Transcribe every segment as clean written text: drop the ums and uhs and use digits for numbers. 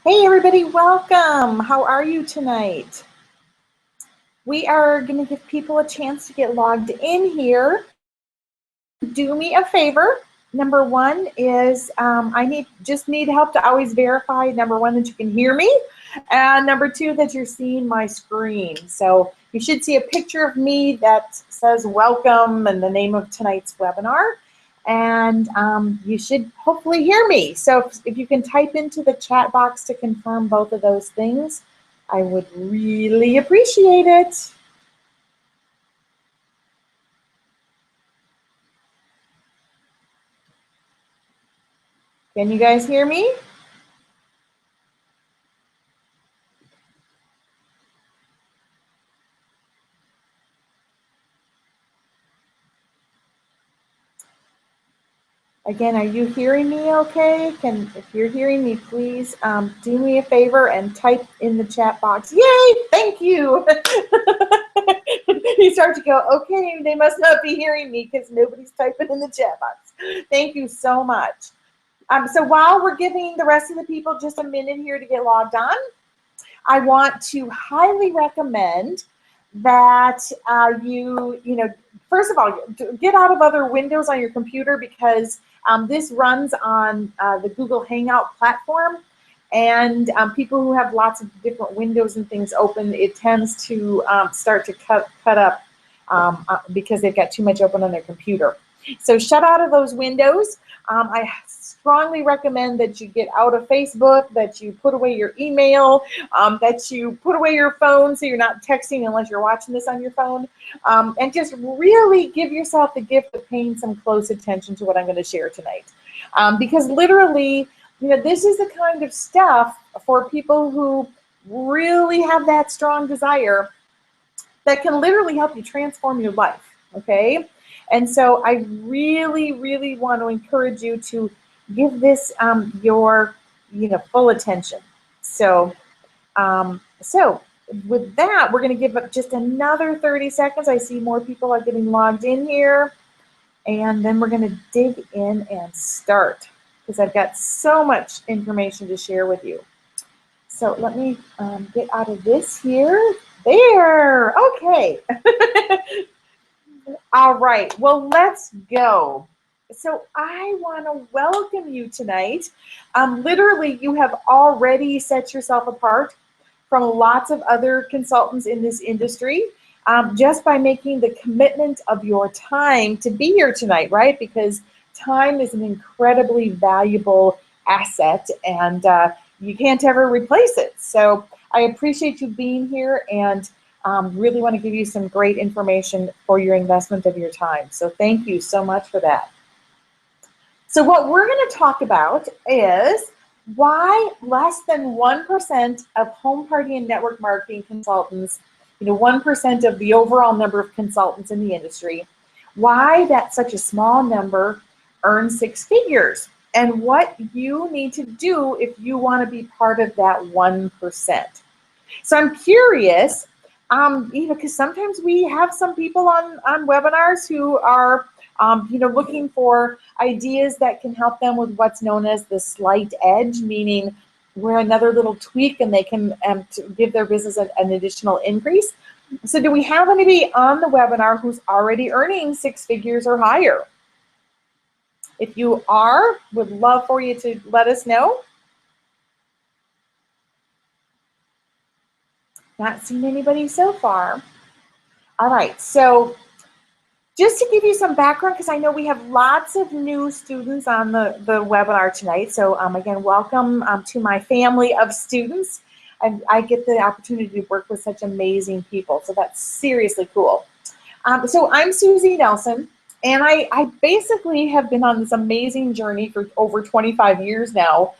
Hey everybody, welcome. How are you tonight? We are going to give people a chance to get logged in here. Do me a favor. Number one is I just need help to always verify, number one, that you can hear me, and number two, that you're seeing my screen. So you should see a picture of me that says welcome and the name of tonight's webinar. And you should hopefully hear me. So if you can type into the chat box to confirm both of those things, I would really appreciate it. Can you guys hear me? Again, are you hearing me okay? If you're hearing me, please do me a favor and type in the chat box. Yay, thank you. You start to go, okay, they must not be hearing me because nobody's typing in the chat box. Thank you so much. So while we're giving the rest of the people just a minute here to get logged on, I want to highly recommend that first of all, get out of other windows on your computer because this runs on the Google Hangout platform. And people who have lots of different windows and things open, it tends to start to cut up because they've got too much open on their computer. So shut out of those windows. I strongly recommend that you get out of Facebook, that you put away your email, that you put away your phone so you're not texting unless you're watching this on your phone, and just really give yourself the gift of paying some close attention to what I'm going to share tonight. Because literally, this is the kind of stuff for people who really have that strong desire that can literally help you transform your life, okay? And so I really, really want to encourage you to give this your full attention. So with that, we're going to give up just another 30 seconds. I see more people are getting logged in here. And then we're going to dig in and start because I've got so much information to share with you. So let me get out of this here. There, okay. All right, well, let's go. So I want to welcome you tonight. Literally, you have already set yourself apart from lots of other consultants in this industry just by making the commitment of your time to be here tonight, right? Because time is an incredibly valuable asset and you can't ever replace it. So I appreciate you being here and really want to give you some great information for your investment of your time. So thank you so much for that. So what we're going to talk about is why less than 1% of home party and network marketing consultants, 1% of the overall number of consultants in the industry, why that such a small number earn six figures, and what you need to do if you want to be part of that 1%. So I'm curious, because sometimes we have some people on webinars who are, looking for ideas that can help them with what's known as the slight edge, meaning where another little tweak and they can give their business an additional increase. So do we have anybody on the webinar who's already earning six figures or higher? If you are, would love for you to let us know. Not seen anybody so far. All right, so just to give you some background, because I know we have lots of new students on the webinar tonight. So again, welcome to my family of students. I get the opportunity to work with such amazing people. So that's seriously cool. So I'm Susie Nelson, and I basically have been on this amazing journey for over 25 years now.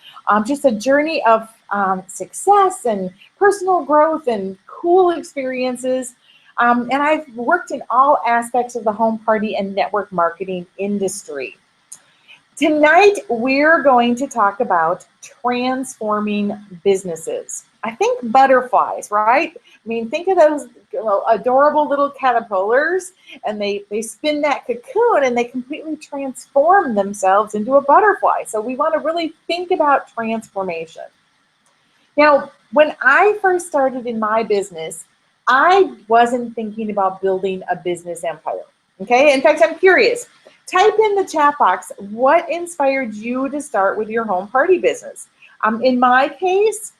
Just a journey of success and personal growth and cool experiences. And I've worked in all aspects of the home party and network marketing industry. Tonight, we're going to talk about transforming businesses. I think butterflies, right? I mean, think of those adorable little caterpillars, and they spin that cocoon and they completely transform themselves into a butterfly. So we want to really think about transformation. Now, when I first started in my business, I wasn't thinking about building a business empire. Okay. In fact, I'm curious. Type in the chat box what inspired you to start with your home party business. In my case,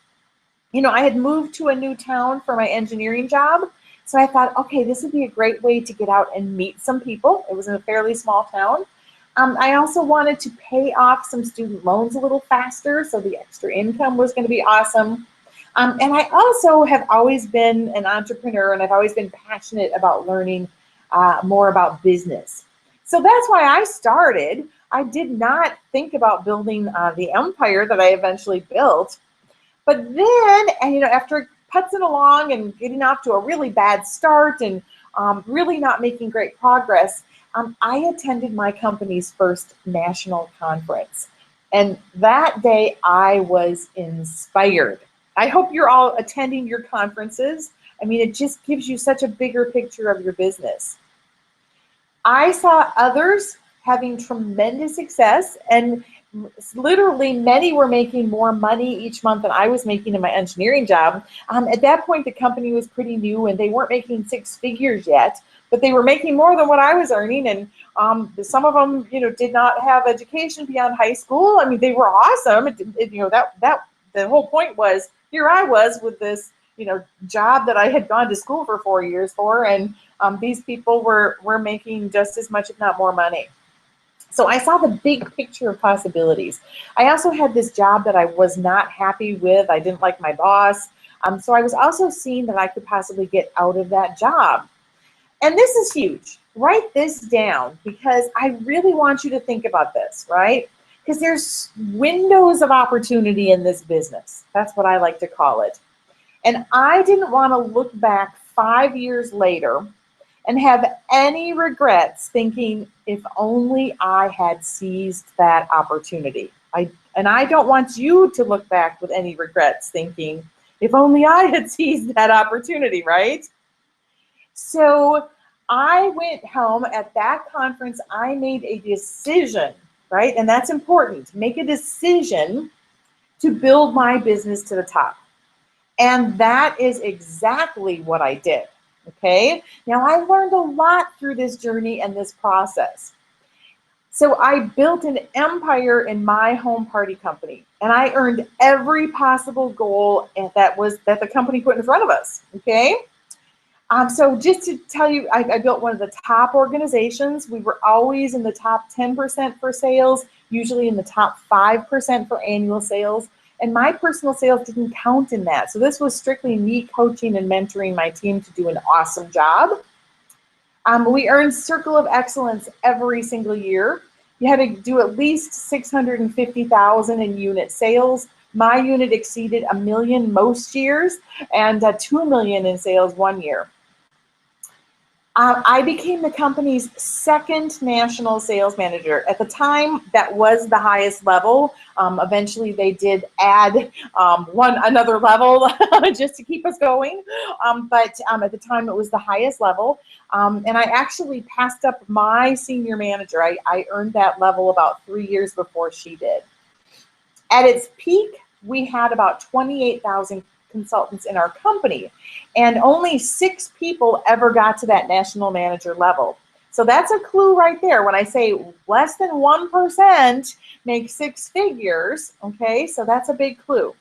I had moved to a new town for my engineering job. So I thought, okay, this would be a great way to get out and meet some people. It was in a fairly small town. I also wanted to pay off some student loans a little faster, so the extra income was going to be awesome. And I also have always been an entrepreneur, and I've always been passionate about learning more about business. So that's why I started. I did not think about building the empire that I eventually built. But then, after putzing along and getting off to a really bad start and really not making great progress, I attended my company's first national conference. And that day I was inspired. I hope you're all attending your conferences. I mean, it just gives you such a bigger picture of your business. I saw others having tremendous success, and literally many were making more money each month than I was making in my engineering job. At that point, the company was pretty new and they weren't making six figures yet, but they were making more than what I was earning. And some of them, did not have education beyond high school. I mean, they were awesome. The whole point was, here I was with this, job that I had gone to school for 4 years for, and these people were making just as much, if not more money. So I saw the big picture of possibilities. I also had this job that I was not happy with. I didn't like my boss. So I was also seeing that I could possibly get out of that job. And this is huge. Write this down because I really want you to think about this, right? Because there's windows of opportunity in this business. That's what I like to call it. And I didn't want to look back 5 years later and have any regrets thinking, if only I had seized that opportunity. And I don't want you to look back with any regrets thinking, if only I had seized that opportunity, right? So I went home at that conference. I made a decision, right? And that's important. Make a decision to build my business to the top. And that is exactly what I did. Okay, now I learned a lot through this journey and this process. So I built an empire in my home party company, and I earned every possible goal that the company put in front of us. Okay, so just to tell you, I built one of the top organizations. We were always in the top 10% for sales, usually in the top 5% for annual sales. And my personal sales didn't count in that. So this was strictly me coaching and mentoring my team to do an awesome job. We earned Circle of Excellence every single year. You had to do at least 650,000 in unit sales. My unit exceeded 1 million most years and 2 million in sales one year. I became the company's second national sales manager. At the time, that was the highest level. Eventually, they did add another level just to keep us going. But at the time, it was the highest level. And I actually passed up my senior manager. I earned that level about 3 years before she did. At its peak, we had about 28,000 consultants in our company, and only 6 people ever got to that national manager level. So that's a clue right there. When I say less than 1% make 6 figures, okay, so that's a big clue.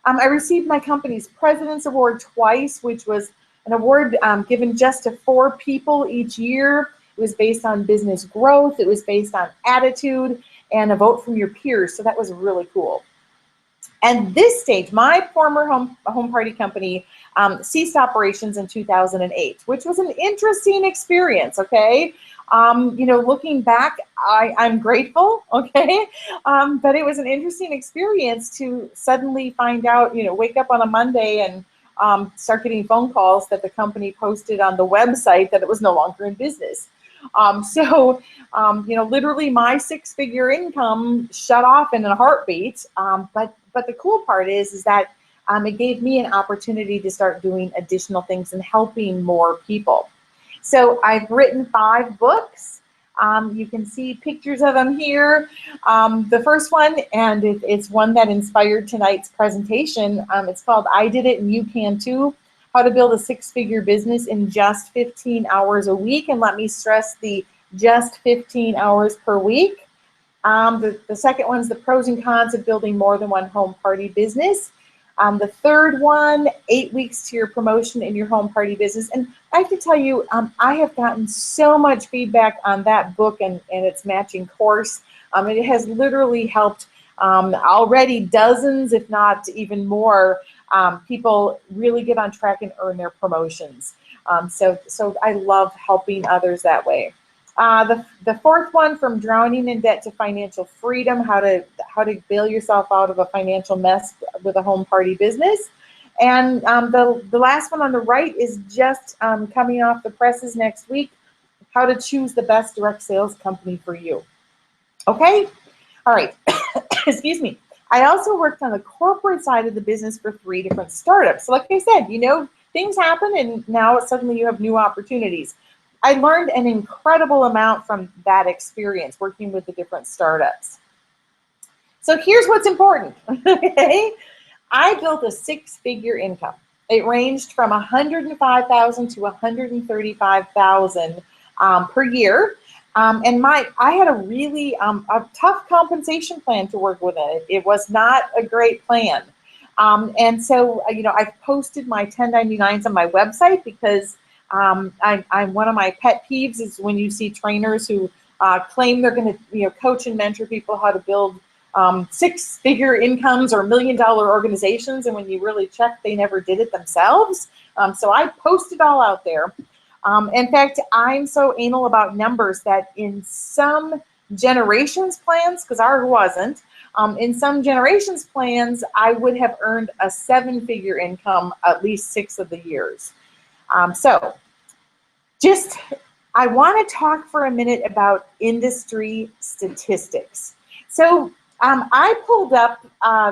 I received my company's President's Award twice, which was an award given just to 4 people each year. It was based on business growth, it was based on attitude, and a vote from your peers, so that was really cool. And this stage, my former home party company ceased operations in 2008, which was an interesting experience, okay? Looking back, I'm grateful, okay? But it was an interesting experience to suddenly find out, wake up on a Monday and start getting phone calls that the company posted on the website that it was no longer in business. Literally my 6-figure income shut off in a heartbeat. But the cool part is that it gave me an opportunity to start doing additional things and helping more people. So I've written 5 books. You can see pictures of them here. The first one, and it's one that inspired tonight's presentation. It's called I Did It and You Can Too, How to Build a Six-Figure Business in Just 15 Hours a Week. And let me stress the just 15 hours per week. The second one's the pros and cons of building more than one home party business. The third one, 8 weeks to your promotion in your home party business. And I have to tell you, I have gotten so much feedback on that book and its matching course. It has literally helped already dozens, if not even more, people really get on track and earn their promotions. So I love helping others that way. The fourth one, From Drowning in Debt to Financial Freedom, how to bail yourself out of a financial mess with a home party business. And the last one on the right is just coming off the presses next week, how to choose the best direct sales company for you. Okay? All right. Excuse me. I also worked on the corporate side of the business for 3 different startups. So like I said, things happen and now suddenly you have new opportunities. I learned an incredible amount from that experience working with the different startups. So here's what's important, okay? I built a 6-figure income. It ranged from $105,000 to $135,000 per year. And I had a really a tough compensation plan to work with it. It was not a great plan. And so, I've posted my 1099s on my website because I'm one of my pet peeves is when you see trainers who claim they're going to coach and mentor people how to build 6-figure incomes or $1 million organizations, and when you really check, they never did it themselves. So I post it all out there. In fact, I'm so anal about numbers that in some generations plans, because ours wasn't, in some generations plans, I would have earned a 7-figure income at least 6 of the years. I want to talk for a minute about industry statistics. So I pulled up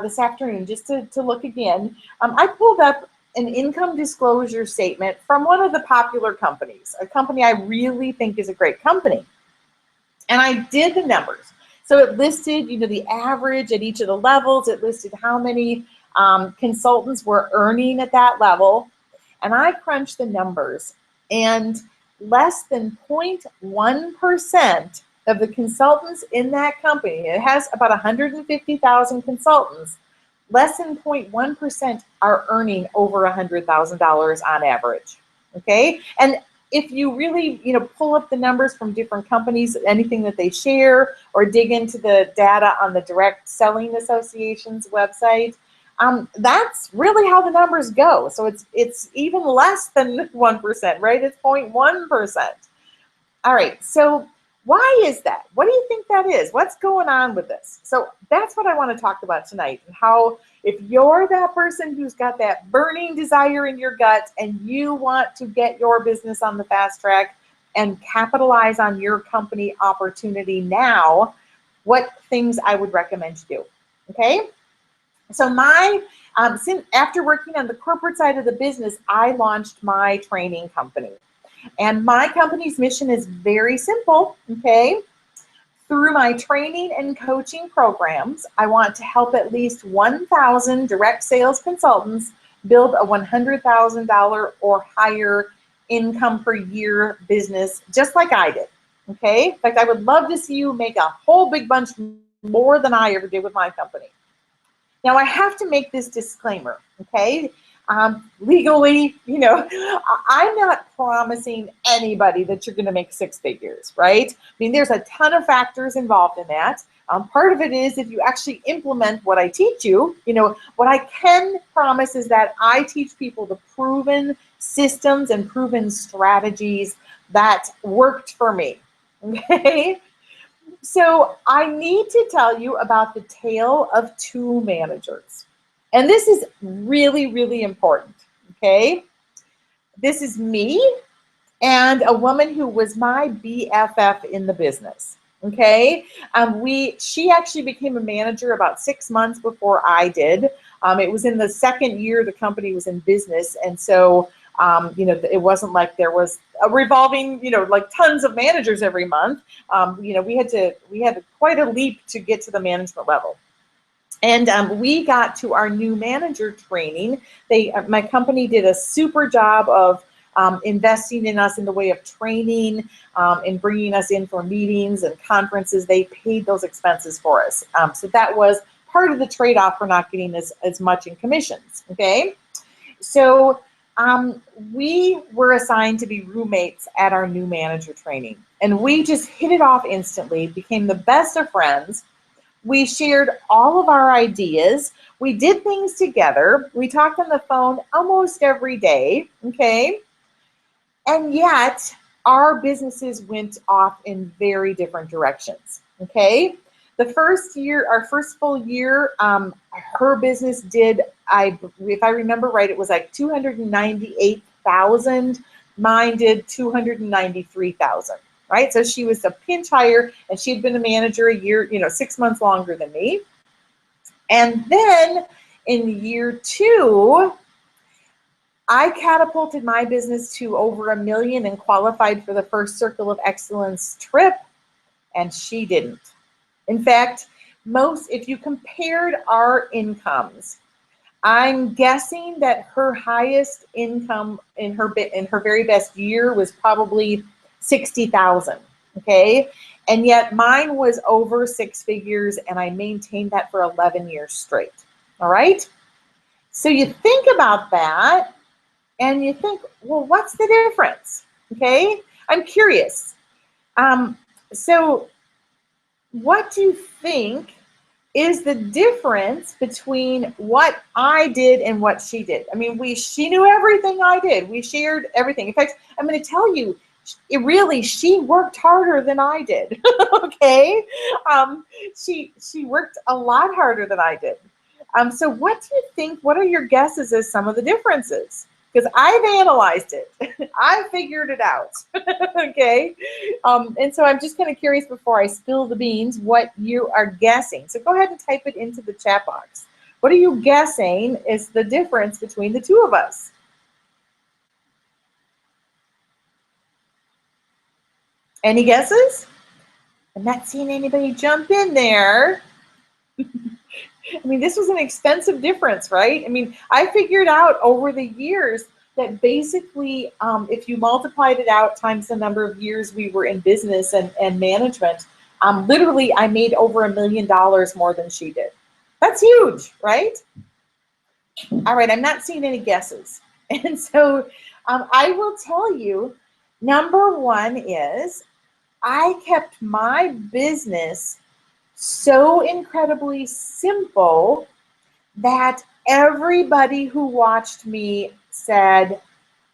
this afternoon, just to look again, I pulled up an income disclosure statement from one of the popular companies, a company I really think is a great company. And I did the numbers. So it listed, the average at each of the levels. It listed how many consultants were earning at that level. And I crunched the numbers, and less than 0.1% of the consultants in that company, it has about 150,000 consultants, less than 0.1% are earning over $100,000 on average, okay? And if you really, pull up the numbers from different companies, anything that they share, or dig into the data on the Direct Selling Association's website, that's really how the numbers go. So it's even less than 1%, right? It's 0.1%. All right, so why is that? What do you think that is? What's going on with this? So that's what I want to talk about tonight, and how if you're that person who's got that burning desire in your gut and you want to get your business on the fast track and capitalize on your company opportunity now, what things I would recommend you do, okay? So after working on the corporate side of the business, I launched my training company. And my company's mission is very simple, okay? Through my training and coaching programs, I want to help at least 1,000 direct sales consultants build a $100,000 or higher income per year business, just like I did, okay? In fact, I would love to see you make a whole big bunch more than I ever did with my company. Now, I have to make this disclaimer, okay? Legally, I'm not promising anybody that you're going to make 6 figures, right? I mean, there's a ton of factors involved in that. Part of it is if you actually implement what I teach you, what I can promise is that I teach people the proven systems and proven strategies that worked for me, okay? So I need to tell you about the tale of 2 managers. And this is really, really important, okay? This is me and a woman who was my BFF in the business, okay? She actually became a manager about 6 months before I did. It was in the second year the company was in business, and so You know, it wasn't like there was a revolving, you know, like tons of managers every month. You know, we had quite a leap to get to the management level. And we got to our new manager training. My company did a super job of investing in us in the way of training and bringing us in for meetings and conferences. They paid those expenses for us. So that was part of the trade-off for not getting as much in commissions, okay? So we were assigned to be roommates at our new manager training. And we just hit it off instantly, became the best of friends. We shared all of our ideas. We did things together. We talked on the phone almost every day, okay? And yet, our businesses went off in very different directions, okay? The first year, our first full year, her business did, if I remember right, it was like 298,000. Mine did 293,000. Right? So she was a pinch higher, and she'd been a manager a year, you know, 6 months longer than me. And then in year 2, I catapulted my business to over $1 million and qualified for the first Circle of Excellence trip, and she didn't. In fact, if you compared our incomes, I'm guessing that her highest income in her very best year was probably 60,000, okay? And yet mine was over 6 figures, and I maintained that for 11 years straight, all right? So you think about that, and you think, well, what's the difference, okay? I'm curious. So what do you think is the difference between what I did and what she did? I mean, she knew everything I did. We shared everything. In fact, I'm going to tell you, she worked harder than I did. Okay, she worked a lot harder than I did. So what do you think? What are your guesses as some of the differences? Because I've analyzed it. I figured it out. Okay, and so I'm just kind of curious before I spill the beans what you are guessing. So go ahead and type it into the chat box. What are you guessing is the difference between the two of us? Any guesses? I'm not seeing anybody jump in there. I mean, this was an expensive difference, right? I mean, I figured out over the years that basically, if you multiplied it out times the number of years we were in business and management, literally I made over $1 million more than she did. That's huge, right? All right, I'm not seeing any guesses. And so I will tell you, number one is I kept my business so incredibly simple that everybody who watched me said,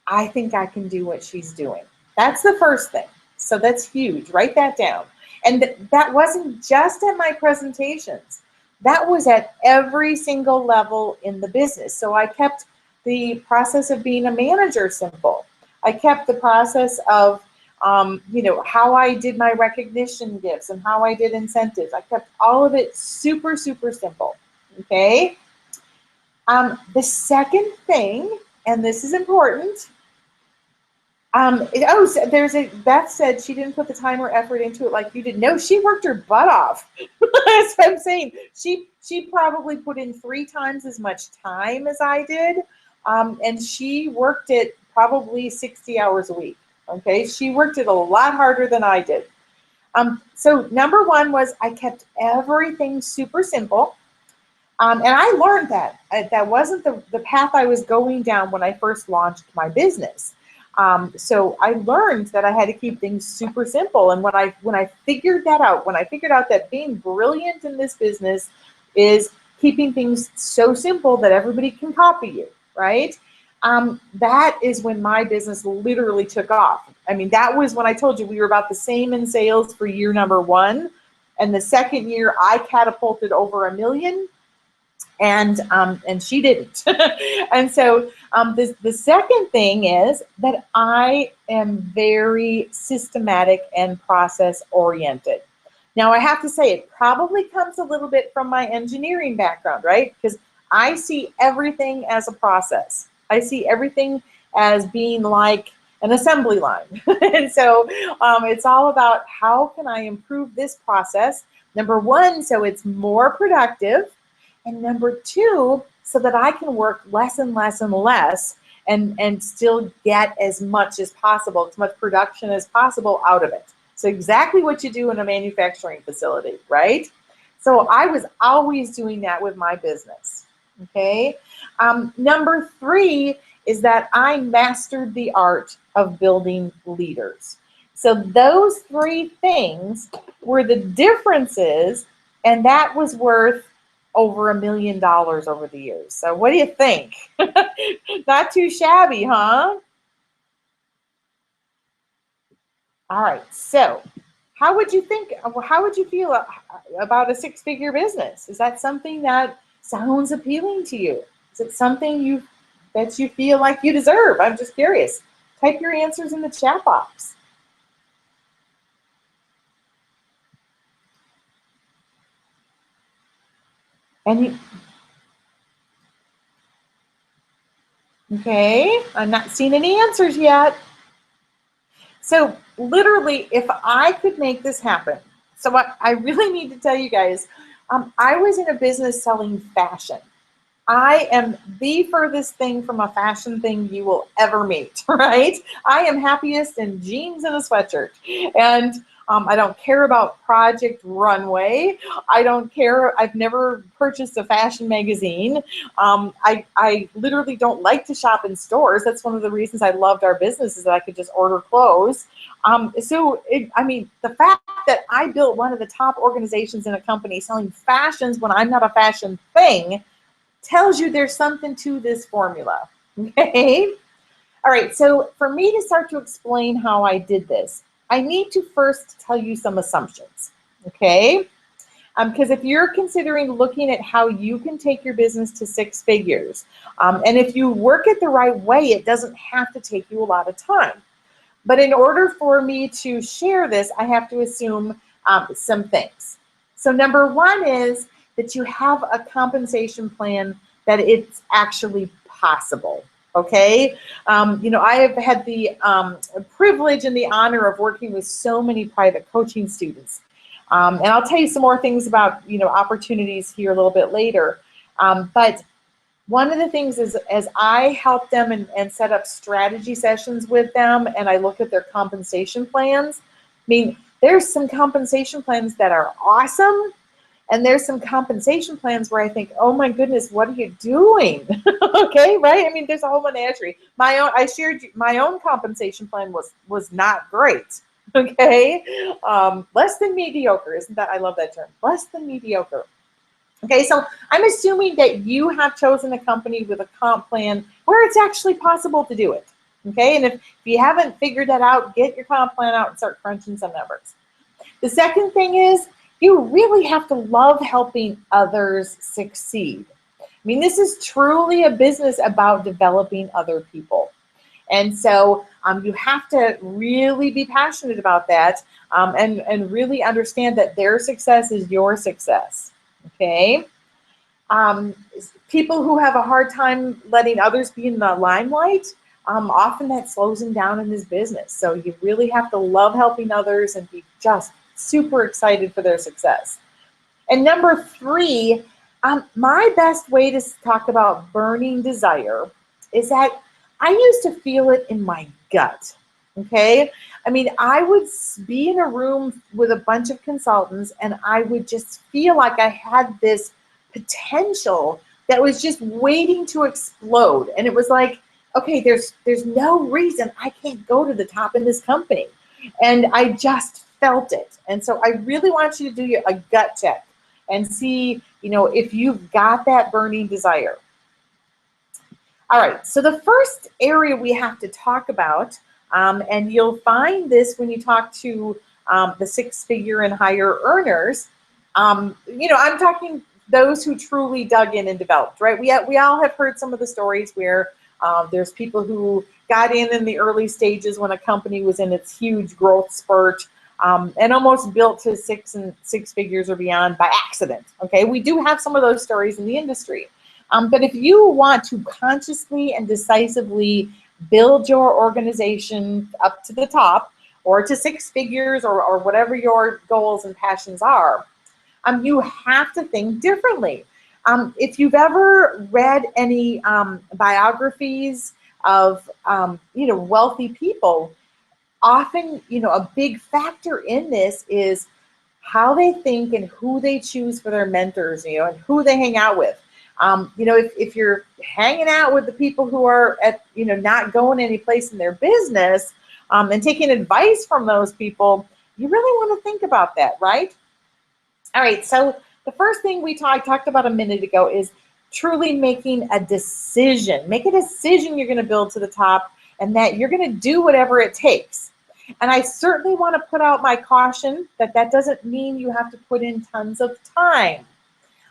I think I can do what she's doing. That's the first thing. So that's huge. Write that down. And that wasn't just at my presentations. That was at every single level in the business. So I kept the process of being a manager simple. I kept the process of how I did my recognition gifts and how I did incentives. I kept all of it super, super simple, okay? The second thing, and this is important, Beth said she didn't put the time or effort into it like you did. No, she worked her butt off. That's what I'm saying. She probably put in 3 times as much time as I did, and she worked it probably 60 hours a week. Okay, she worked it a lot harder than I did. So number one was I kept everything super simple. And I learned that. That wasn't the path I was going down when I first launched my business. So I learned that I had to keep things super simple. And when I figured that out, when I figured out that being brilliant in this business is keeping things so simple that everybody can copy you, right? That is when my business literally took off. I mean, that was when I told you we were about the same in sales for year number 1. And the second year I catapulted over $1 million. And she didn't. And so the second thing is that I am very systematic and process oriented. Now I have to say it probably comes a little bit from my engineering background, right? Because I see everything as a process. I see everything as being like an assembly line. And so it's all about how can I improve this process, number one, so it's more productive, and number two, so that I can work less and less and less and still get as much as possible, as much production as possible out of it. So exactly what you do in a manufacturing facility, right? So I was always doing that with my business, okay? Number three is that I mastered the art of building leaders. So those three things were the differences, and that was worth over $1 million over the years. So what do you think? Not too shabby, huh? All right, so how would you feel about a six-figure business? Is that something that sounds appealing to you? Is it something that you feel like you deserve? I'm just curious. Type your answers in the chat box. Okay, I'm not seeing any answers yet. So literally, if I could make this happen, so what I really need to tell you guys, I was in a business selling fashion. I am the furthest thing from a fashion thing you will ever meet, right? I am happiest in jeans and a sweatshirt. And I don't care about Project Runway. I don't care. I've never purchased a fashion magazine. I literally don't like to shop in stores. That's one of the reasons I loved our business, is that I could just order clothes. The fact that I built one of the top organizations in a company selling fashions when I'm not a fashion thing tells you there's something to this formula, okay? All right, so for me to start to explain how I did this, I need to first tell you some assumptions, okay? Because if you're considering looking at how you can take your business to six figures, and if you work it the right way, it doesn't have to take you a lot of time. But in order for me to share this, I have to assume some things. So number one is that you have a compensation plan that it's actually possible. Okay, I have had the privilege and the honor of working with so many private coaching students, and I'll tell you some more things about opportunities here a little bit later. But one of the things is, as I help them and set up strategy sessions with them, and I look at their compensation plans. I mean, there's some compensation plans that are awesome. And there's some compensation plans where I think, oh my goodness, what are you doing? Okay, right? I mean, there's a whole menagerie. I shared my own compensation plan was not great. Okay, less than mediocre, isn't that? I love that term, less than mediocre. Okay, so I'm assuming that you have chosen a company with a comp plan where it's actually possible to do it. Okay, and if you haven't figured that out, get your comp plan out and start crunching some numbers. The second thing is, you really have to love helping others succeed. I mean, this is truly a business about developing other people. And so you have to really be passionate about that, and really understand that their success is your success, okay? People who have a hard time letting others be in the limelight, often that slows them down in this business. So you really have to love helping others and be just super excited for their success. And number three, my best way to talk about burning desire is that I used to feel it in my gut, okay? I mean, I would be in a room with a bunch of consultants and I would just feel like I had this potential that was just waiting to explode. And it was like, okay, there's no reason I can't go to the top in this company. And I just felt it. And so I really want you to do a gut check and see, if you've got that burning desire. All right, so the first area we have to talk about, and you'll find this when you talk to the six-figure and higher earners, I'm talking those who truly dug in and developed, right? We all have heard some of the stories where there's people who got in the early stages when a company was in its huge growth spurt, and almost built to six figures or beyond by accident. Okay, we do have some of those stories in the industry. But if you want to consciously and decisively build your organization up to the top or to six figures or whatever your goals and passions are, you have to think differently. If you've ever read any biographies of wealthy people, often a big factor in this is how they think and who they choose for their mentors, and who they hang out with. If you're hanging out with the people who are not going any place in their business, and taking advice from those people, you really want to think about that, right? All right, so the first thing I talked about a minute ago is truly making a decision. Make a decision you're going to build to the top and that you're going to do whatever it takes. And I certainly want to put out my caution that doesn't mean you have to put in tons of time.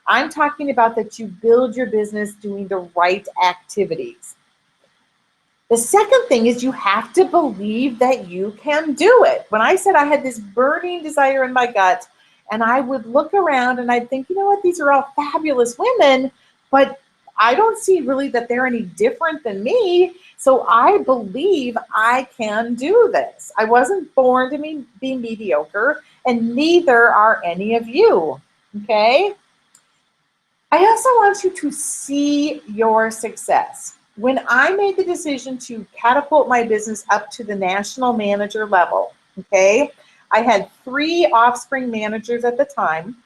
I'm talking about that you build your business doing the right activities. The second thing is you have to believe that you can do it. When I said I had this burning desire in my gut, and I would look around and I'd think, you know what, these are all fabulous women, but I don't see really that they're any different than me. So I believe I can do this. I wasn't born to be mediocre, and neither are any of you, okay? I also want you to see your success. When I made the decision to catapult my business up to the national manager level, okay, I had 3 offspring managers at the time.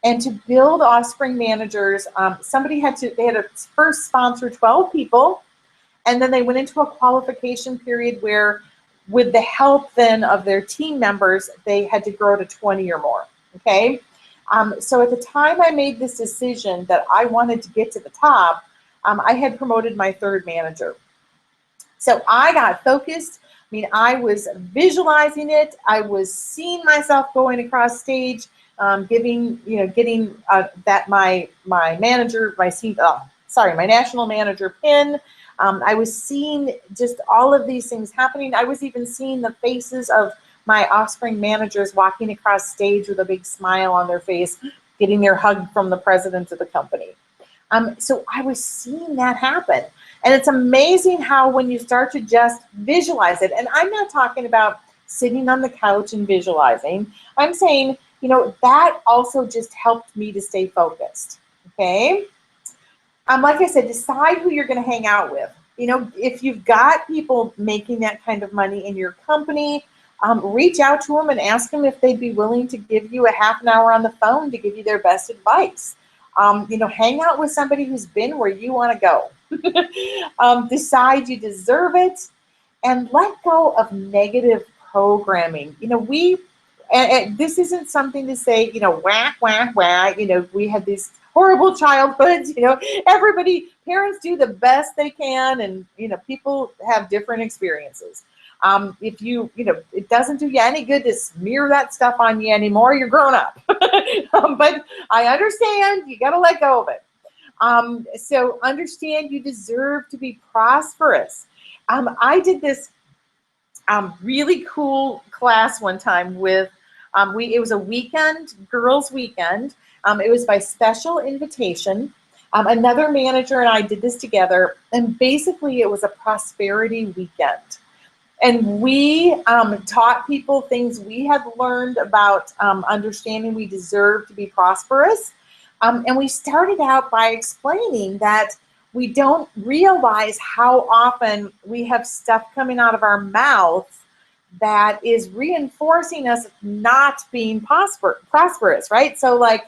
And to build offspring managers, they had to first sponsor 12 people, and then they went into a qualification period where, with the help then of their team members, they had to grow to 20 or more, okay? So at the time I made this decision that I wanted to get to the top, I had promoted my 3rd manager. So I got focused. I mean, I was visualizing it. I was seeing myself going across stage, getting that my manager, my national manager pin. I was seeing just all of these things happening. I was even seeing the faces of my offspring managers walking across stage with a big smile on their face, getting their hug from the president of the company. So I was seeing that happen. And it's amazing how when you start to just visualize it, and I'm not talking about sitting on the couch and visualizing, I'm saying, that also just helped me to stay focused, okay? Like I said, decide who you're going to hang out with. If you've got people making that kind of money in your company, reach out to them and ask them if they'd be willing to give you a half an hour on the phone to give you their best advice. Hang out with somebody who's been where you want to go. Decide you deserve it, and let go of negative programming. And this isn't something to say, wah, wah, wah, we had these horrible childhoods, parents do the best they can, and, people have different experiences. If it doesn't do you any good to smear that stuff on you anymore, you're grown up. But I understand you got to let go of it. So understand you deserve to be prosperous. I did this really cool class one time with, it was a weekend, girls' weekend. It was by special invitation. Another manager and I did this together, and basically it was a prosperity weekend. And we taught people things we had learned about understanding we deserve to be prosperous. And we started out by explaining that we don't realize how often we have stuff coming out of our mouth that is reinforcing us not being prosperous, right? So like,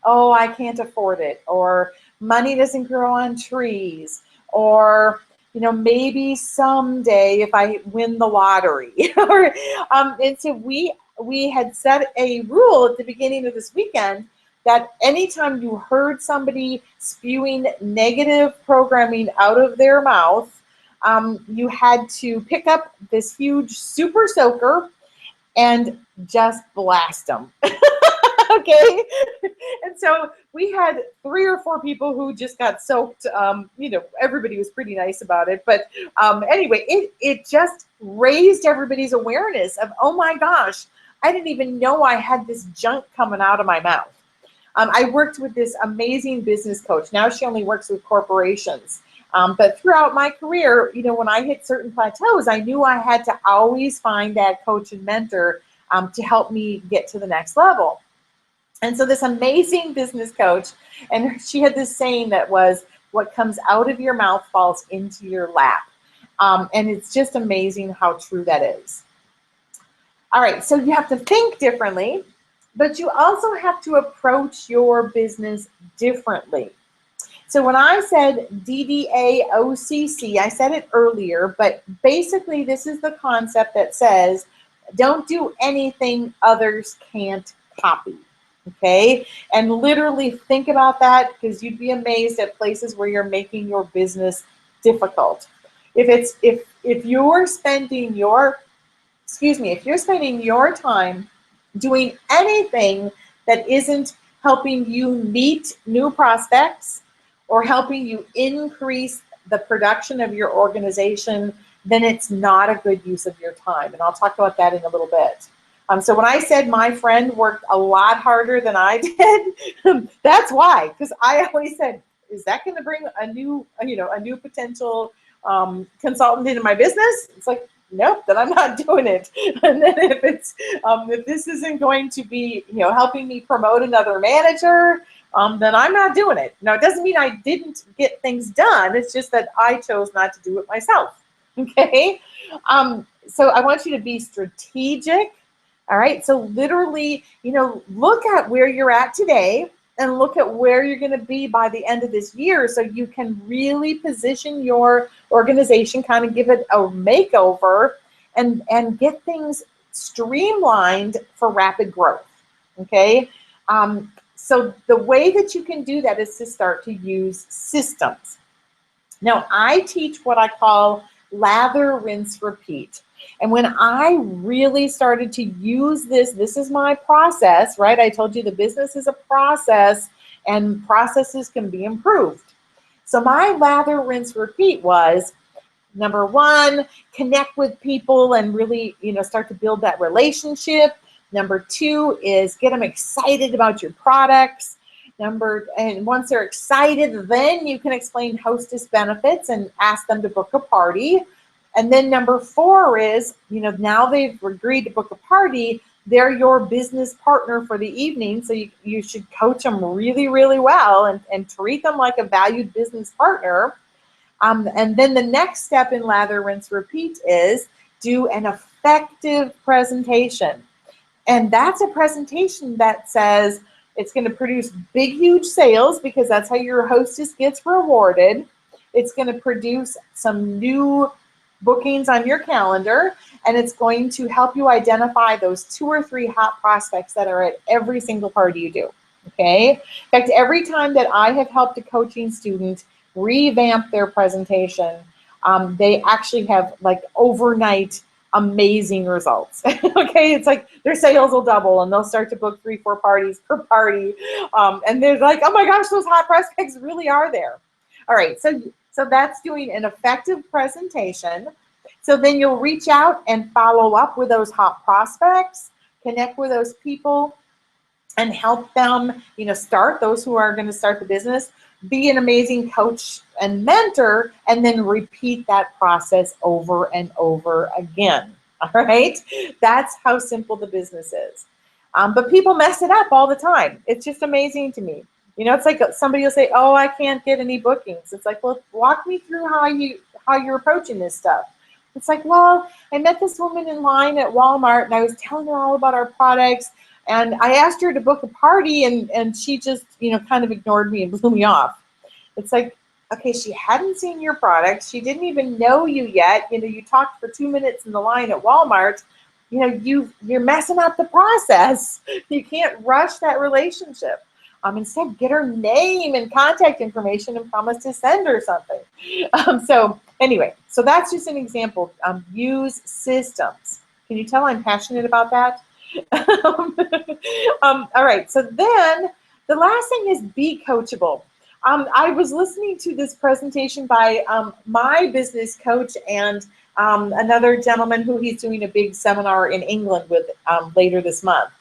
oh, I can't afford it, or money doesn't grow on trees, or maybe someday if I win the lottery. And so we had set a rule at the beginning of this weekend that anytime you heard somebody spewing negative programming out of their mouth, you had to pick up this huge super soaker and just blast them. Okay. And so we had 3 or 4 people who just got soaked. Everybody was pretty nice about it. But anyway, it just raised everybody's awareness of, oh my gosh, I didn't even know I had this junk coming out of my mouth. I worked with this amazing business coach. Now she only works with corporations. But throughout my career, when I hit certain plateaus, I knew I had to always find that coach and mentor to help me get to the next level. And so this amazing business coach, and she had this saying that was, what comes out of your mouth falls into your lap. And it's just amazing how true that is. All right, so you have to think differently, but you also have to approach your business differently. So when I said DDAOCC, I said it earlier, but basically this is the concept that says, don't do anything others can't copy. Okay, and literally think about that, because you'd be amazed at places where you're making your business difficult. If you're spending your time doing anything that isn't helping you meet new prospects or helping you increase the production of your organization, then it's not a good use of your time. And I'll talk about that in a little bit. So when I said my friend worked a lot harder than I did, that's why, because I always said, is that going to bring a new potential consultant into my business? It's like, nope, then I'm not doing it. And then if this isn't going to be, helping me promote another manager, then I'm not doing it. Now, it doesn't mean I didn't get things done. It's just that I chose not to do it myself. Okay. So I want you to be strategic. All right, so literally, look at where you're at today and look at where you're going to be by the end of this year, so you can really position your organization, kind of give it a makeover, and get things streamlined for rapid growth. Okay, so the way that you can do that is to start to use systems. Now, I teach what I call lather, rinse, repeat. And when I really started to use this is my process, right? I told you the business is a process and processes can be improved. So my lather, rinse, repeat was, number one, connect with people and really, start to build that relationship. Number two is get them excited about your products. And once they're excited, then you can explain hostess benefits and ask them to book a party. And then number four is, now they've agreed to book a party, they're your business partner for the evening. So you should coach them really, really well and treat them like a valued business partner. And then the next step in lather, rinse, repeat is do an effective presentation. And that's a presentation that says it's going to produce big, huge sales, because that's how your hostess gets rewarded. It's going to produce some new bookings on your calendar, and it's going to help you identify those 2 or 3 hot prospects that are at every single party you do. Okay. In fact, every time that I have helped a coaching student revamp their presentation, they actually have like overnight amazing results. Okay, it's like their sales will double and they'll start to book 3-4 parties per party, and they're like, oh my gosh, those hot prospects really are there. All right, so that's doing an effective presentation. So then you'll reach out and follow up with those hot prospects, connect with those people, and help them, start, those who are going to start the business, be an amazing coach and mentor, and then repeat that process over and over again. All right, that's how simple the business is. But people mess it up all the time. It's just amazing to me. It's like somebody will say, oh, I can't get any bookings. It's like, well, walk me through how you're approaching this stuff. It's like, well, I met this woman in line at Walmart and I was telling her all about our products, and I asked her to book a party and she just, kind of ignored me and blew me off. It's like, okay, she hadn't seen your products. She didn't even know you yet. You talked for 2 minutes in the line at Walmart. You're messing up the process. You can't rush that relationship. Instead, get her name and contact information and promise to send her something. So anyway, so that's just an example. Use systems. Can you tell I'm passionate about that? All right, so then the last thing is be coachable. I was listening to this presentation by my business coach and another gentleman who he's doing a big seminar in England with later this month.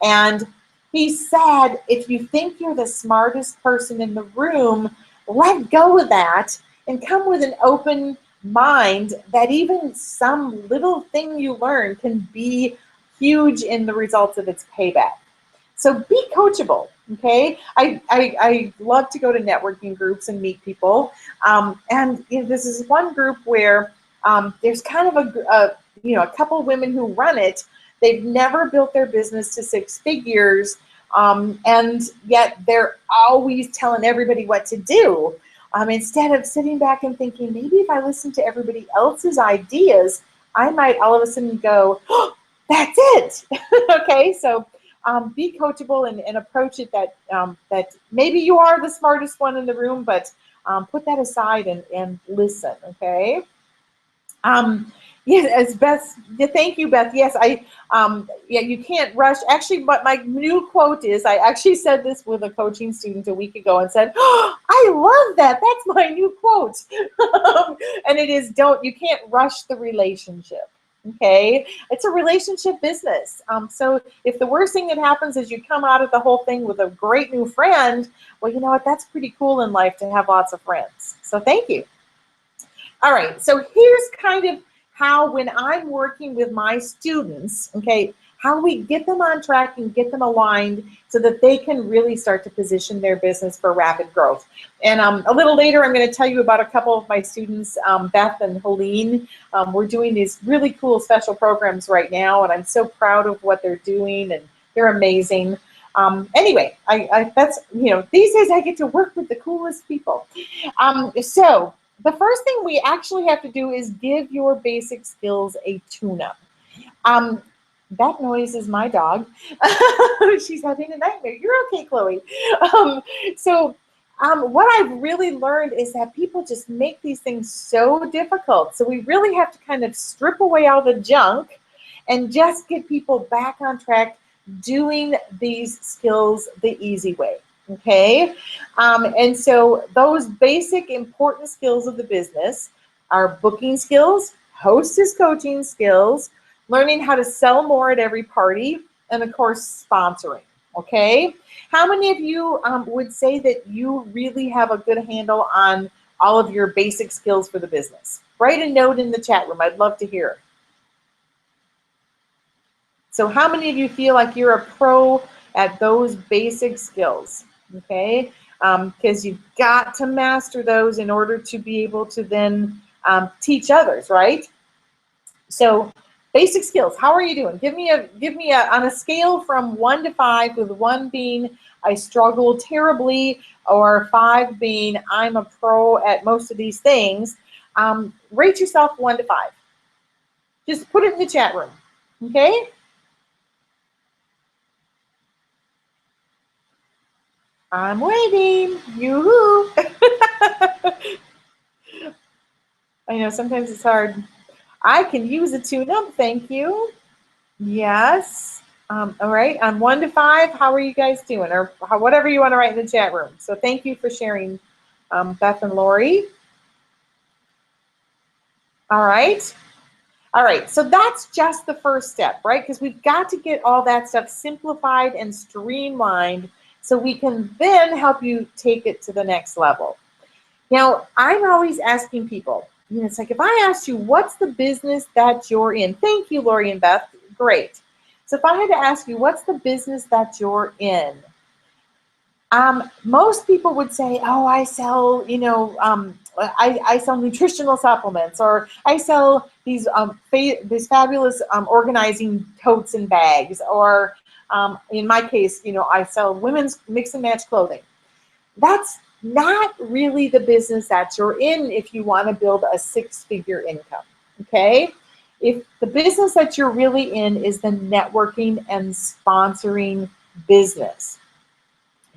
And he said, if you think you're the smartest person in the room, let go of that and come with an open mind that even some little thing you learn can be huge in the results of its payback. So be coachable, okay? I love to go to networking groups and meet people. And this is one group where there's kind of a couple of women who run it. They've never built their business to 6 figures, and yet they're always telling everybody what to do. Instead of sitting back and thinking, maybe if I listen to everybody else's ideas, I might all of a sudden go, oh, that's it. Okay, so be coachable and approach it that maybe you are the smartest one in the room, but put that aside and listen, okay? Yeah, as Beth, yeah, thank you, Beth. Yes, yeah, you can't rush. Actually, what my new quote is, I actually said this with a coaching student a week ago and said, oh, I love that. That's my new quote. And it is, you can't rush the relationship. Okay, it's a relationship business. So if the worst thing that happens is you come out of the whole thing with a great new friend, well, you know what? That's pretty cool in life to have lots of friends. So thank you. All right, so here's kind of how when I'm working with my students, okay, how we get them on track and get them aligned so that they can really start to position their business for rapid growth. And a little later, I'm going to tell you about a couple of my students, Beth and Helene. We're doing these really cool special programs right now, and I'm so proud of what they're doing, and they're amazing. Anyway, that's, these days I get to work with the coolest people. So the first thing we actually have to do is give your basic skills a tune-up. That noise is my dog. She's having a nightmare. You're okay, Chloe. What I've really learned is that people just make these things so difficult. So we really have to kind of strip away all the junk and just get people back on track doing these skills the easy way. Okay, and so those basic important skills of the business are booking skills, hostess coaching skills, learning how to sell more at every party, and of course, sponsoring. Okay, how many of you would say that you really have a good handle on all of your basic skills for the business? Write a note in the chat room. I'd love to hear. So how many of you feel like you're a pro at those basic skills? Okay, because you've got to master those in order to be able to then teach others, right? So basic skills, how are you doing? Give me a on a scale from 1 to 5, with 1 being I struggle terribly, or 5 being I'm a pro at most of these things. Rate yourself 1 to 5. Just put it in the chat room, okay? I'm waiting. Yoo-hoo. I know sometimes it's hard. I can use a tune-up. Thank you. Yes. All right. On 1 to 5, how are you guys doing? Or whatever you want to write in the chat room. So thank you for sharing, Beth and Lori. All right. All right. So that's just the first step, right? Because we've got to get all that stuff simplified and streamlined so we can then help you take it to the next level. Now, I'm always asking people, it's like if I asked you, what's the business that you're in? Thank you, Lori and Beth. Great. So if I had to ask you, what's the business that you're in? Most people would say, oh, I sell, I sell nutritional supplements, or I sell these fabulous organizing totes and bags, or in my case, I sell women's mix and match clothing. That's not really the business that you're in if you want to build a 6-figure income, okay? If the business that you're really in is the networking and sponsoring business.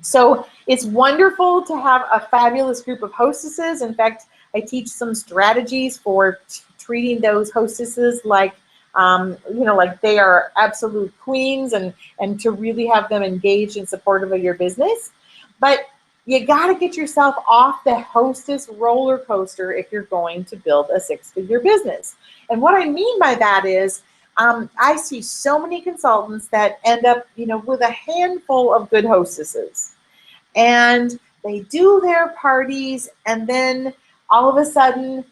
So it's wonderful to have a fabulous group of hostesses. In fact, I teach some strategies for treating those hostesses like, like they are absolute queens, and to really have them engaged and supportive of your business. But you got to get yourself off the hostess roller coaster if you're going to build a 6-figure business. And what I mean by that is, I see so many consultants that end up, with a handful of good hostesses, and they do their parties, and then all of a sudden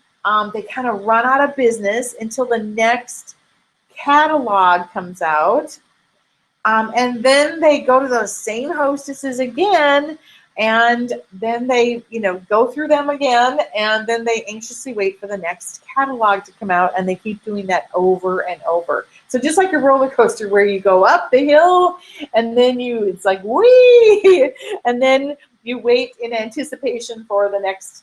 they kind of run out of business until the next catalog comes out. And then they go to those same hostesses again, and then they, go through them again, and then they anxiously wait for the next catalog to come out, and they keep doing that over and over. So just like a roller coaster where you go up the hill, and then it's like, whee, and then you wait in anticipation for the next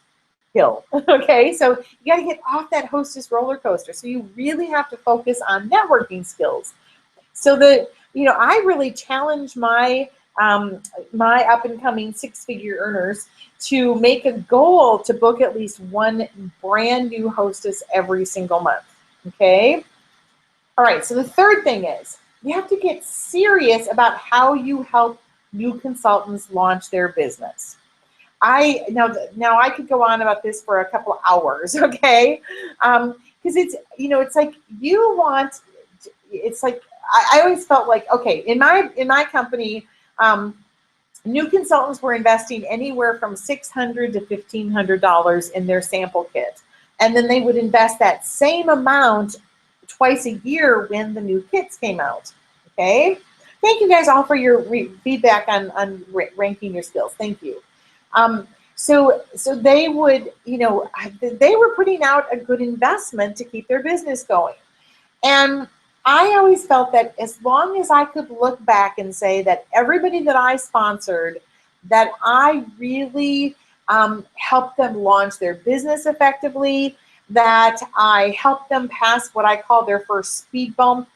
hill. Okay, so you got to get off that hostess roller coaster. So you really have to focus on networking skills. So I really challenge my my up and coming six-figure earners to make a goal to book at least one brand new hostess every single month. Okay. All right. So the third thing is you have to get serious about how you help new consultants launch their business. Now I could go on about this for a couple of hours. Okay. Because it's like I always felt like, okay, in my company, new consultants were investing anywhere from $600 to $1,500 in their sample kit, and then they would invest that same amount twice a year when the new kits came out. Okay, thank you guys all for your feedback on ranking your skills. Thank you. So they would, they were putting out a good investment to keep their business going, and I always felt that as long as I could look back and say that everybody that I sponsored, that I really helped them launch their business effectively, that I helped them pass what I call their first speed bump,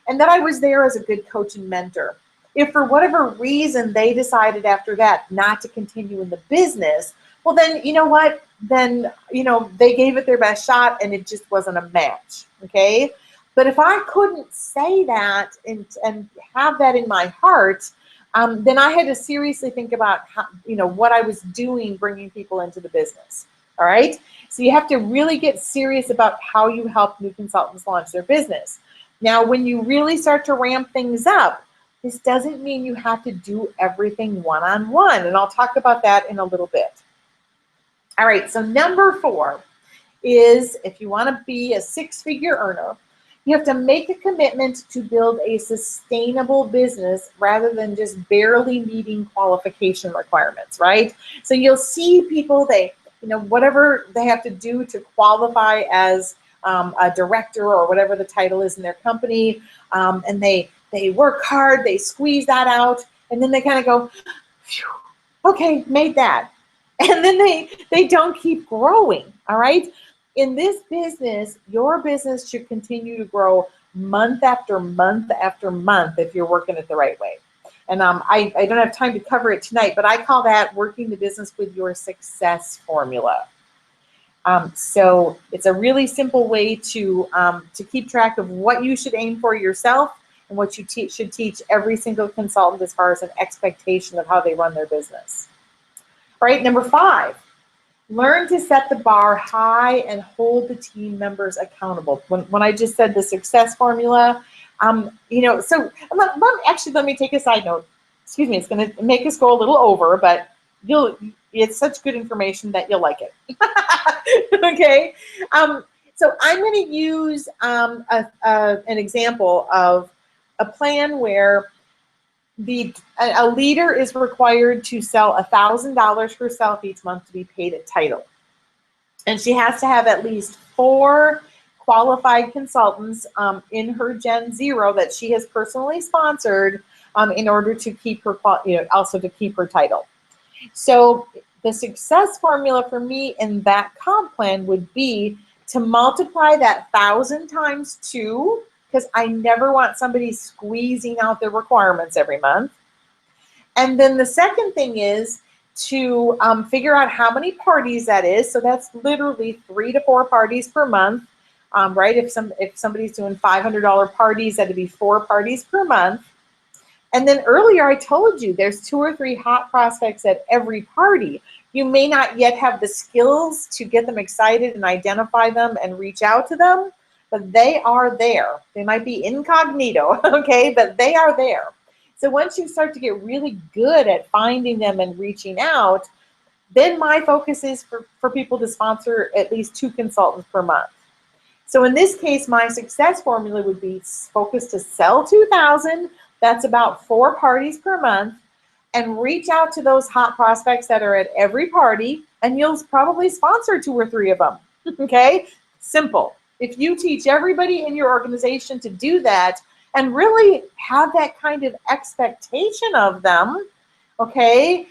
and that I was there as a good coach and mentor. If for whatever reason they decided after that not to continue in the business, well then, you know what? Then, they gave it their best shot and it just wasn't a match, okay? But if I couldn't say that and have that in my heart, then I had to seriously think about how, what I was doing bringing people into the business. All right. So you have to really get serious about how you help new consultants launch their business. Now, when you really start to ramp things up, this doesn't mean you have to do everything one-on-one. And I'll talk about that in a little bit. All right. So number 4 is if you want to be a six-figure earner, you have to make a commitment to build a sustainable business rather than just barely meeting qualification requirements, right? So you'll see people, whatever they have to do to qualify as a director or whatever the title is in their company, and they work hard, they squeeze that out, and then they kind of go, okay, made that. And then they don't keep growing, all right? In this business, your business should continue to grow month after month after month if you're working it the right way. And I don't have time to cover it tonight, but I call that working the business with your success formula. So it's a really simple way to keep track of what you should aim for yourself and what you should teach every single consultant as far as an expectation of how they run their business. All right, number 5. Learn to set the bar high and hold the team members accountable. When I just said the success formula, so let me take a side note. Excuse me, it's going to make us go a little over, but it's such good information that you'll like it. Okay, so I'm going to use an example of a plan where a leader is required to sell $1,000 herself each month to be paid a title. And she has to have at least 4 qualified consultants in her Gen Zero that she has personally sponsored in order to keep her, also to keep her title. So the success formula for me in that comp plan would be to multiply that 1,000 times 2, because I never want somebody squeezing out their requirements every month. And then the second thing is to figure out how many parties that is. So that's literally 3 to 4 parties per month, right? If somebody's doing $500 parties, that'd be 4 parties per month. And then earlier I told you there's 2 or 3 hot prospects at every party. You may not yet have the skills to get them excited and identify them and reach out to them, but they are there. They might be incognito, okay, but they are there. So once you start to get really good at finding them and reaching out, Then my focus is for people to sponsor at least 2 consultants per month. So in this case, my success formula would be focused to sell 2,000. That's about 4 parties per month, and reach out to those hot prospects that are at every party, and you'll probably sponsor 2 or 3 of them. Okay? Simple. If you teach everybody in your organization to do that and really have that kind of expectation of them, okay,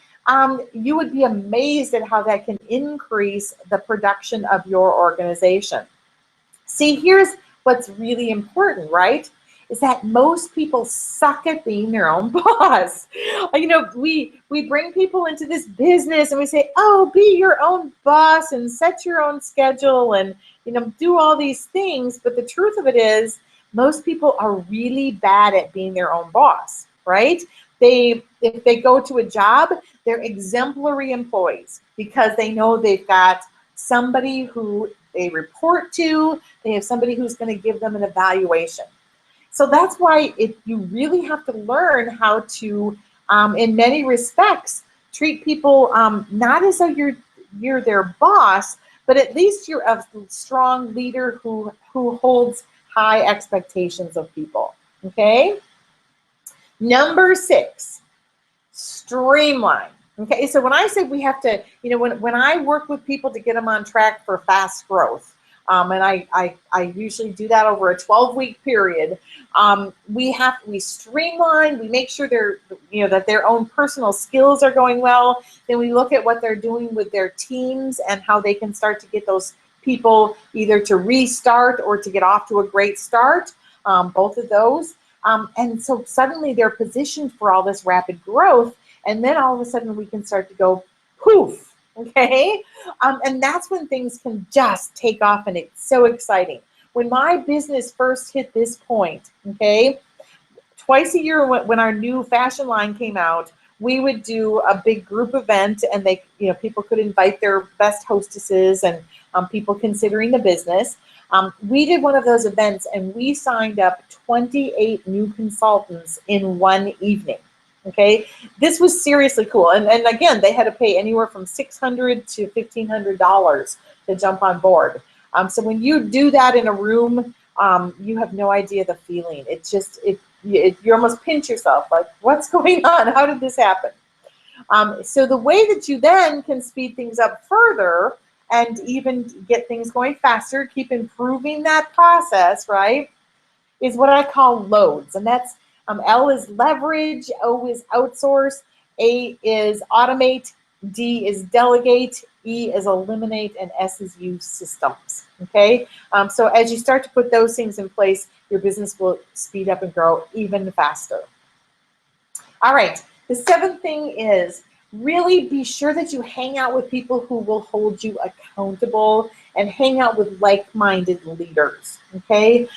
you would be amazed at how that can increase the production of your organization. See, here's what's really important, right? Is that most people suck at being their own boss. You know, we bring people into this business and we say, oh, be your own boss and set your own schedule and, you know, do all these things. But the truth of it is, most people are really bad at being their own boss, right? If they go to a job, they're exemplary employees because they know they've got somebody who they report to, they have somebody who's going to give them an evaluation. So that's why you really have to learn how to, in many respects, treat people not as though you're their boss, but at least you're a strong leader who holds high expectations of people. Okay? Number 6, streamline. Okay, so when I say we have to, you know, when I work with people to get them on track for fast growth, and I usually do that over a 12-week period, we streamline, we make sure that their own personal skills are going well. Then we look at what they're doing with their teams and how they can start to get those people either to restart or to get off to a great start, both of those. And so suddenly they're positioned for all this rapid growth. And then all of a sudden we can start to go poof, okay? And that's when things can just take off, and it's so exciting. When my business first hit this point, okay, twice a year when our new fashion line came out, we would do a big group event, and people could invite their best hostesses and people considering the business. We did one of those events, and we signed up 28 new consultants in one evening. Okay, this was seriously cool, and again, they had to pay anywhere from $600 to $1,500 to jump on board. So when you do that in a room, you have no idea the feeling. It's just you almost pinch yourself, like, what's going on? How did this happen? So the way that you then can speed things up further and even get things going faster, keep improving that process, right, is what I call loads, and that's L is leverage, O is outsource, A is automate, D is delegate, E is eliminate, and S is use systems. Okay, so as you start to put those things in place, your business will speed up and grow even faster. All right, the 7th thing is really be sure that you hang out with people who will hold you accountable and hang out with like-minded leaders. Okay,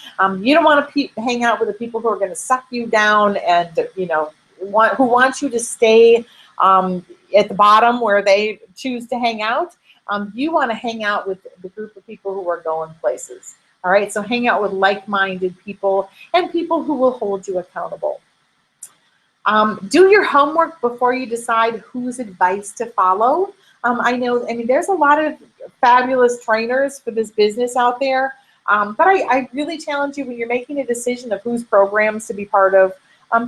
you don't want to hang out with the people who are going to suck you down and who want you to stay at the bottom where they choose to hang out. You want to hang out with the group of people who are going places. All right, so hang out with like-minded people and people who will hold you accountable. Do your homework before you decide whose advice to follow. I mean, there's a lot of fabulous trainers for this business out there, but I really challenge you when you're making a decision of whose programs to be part of,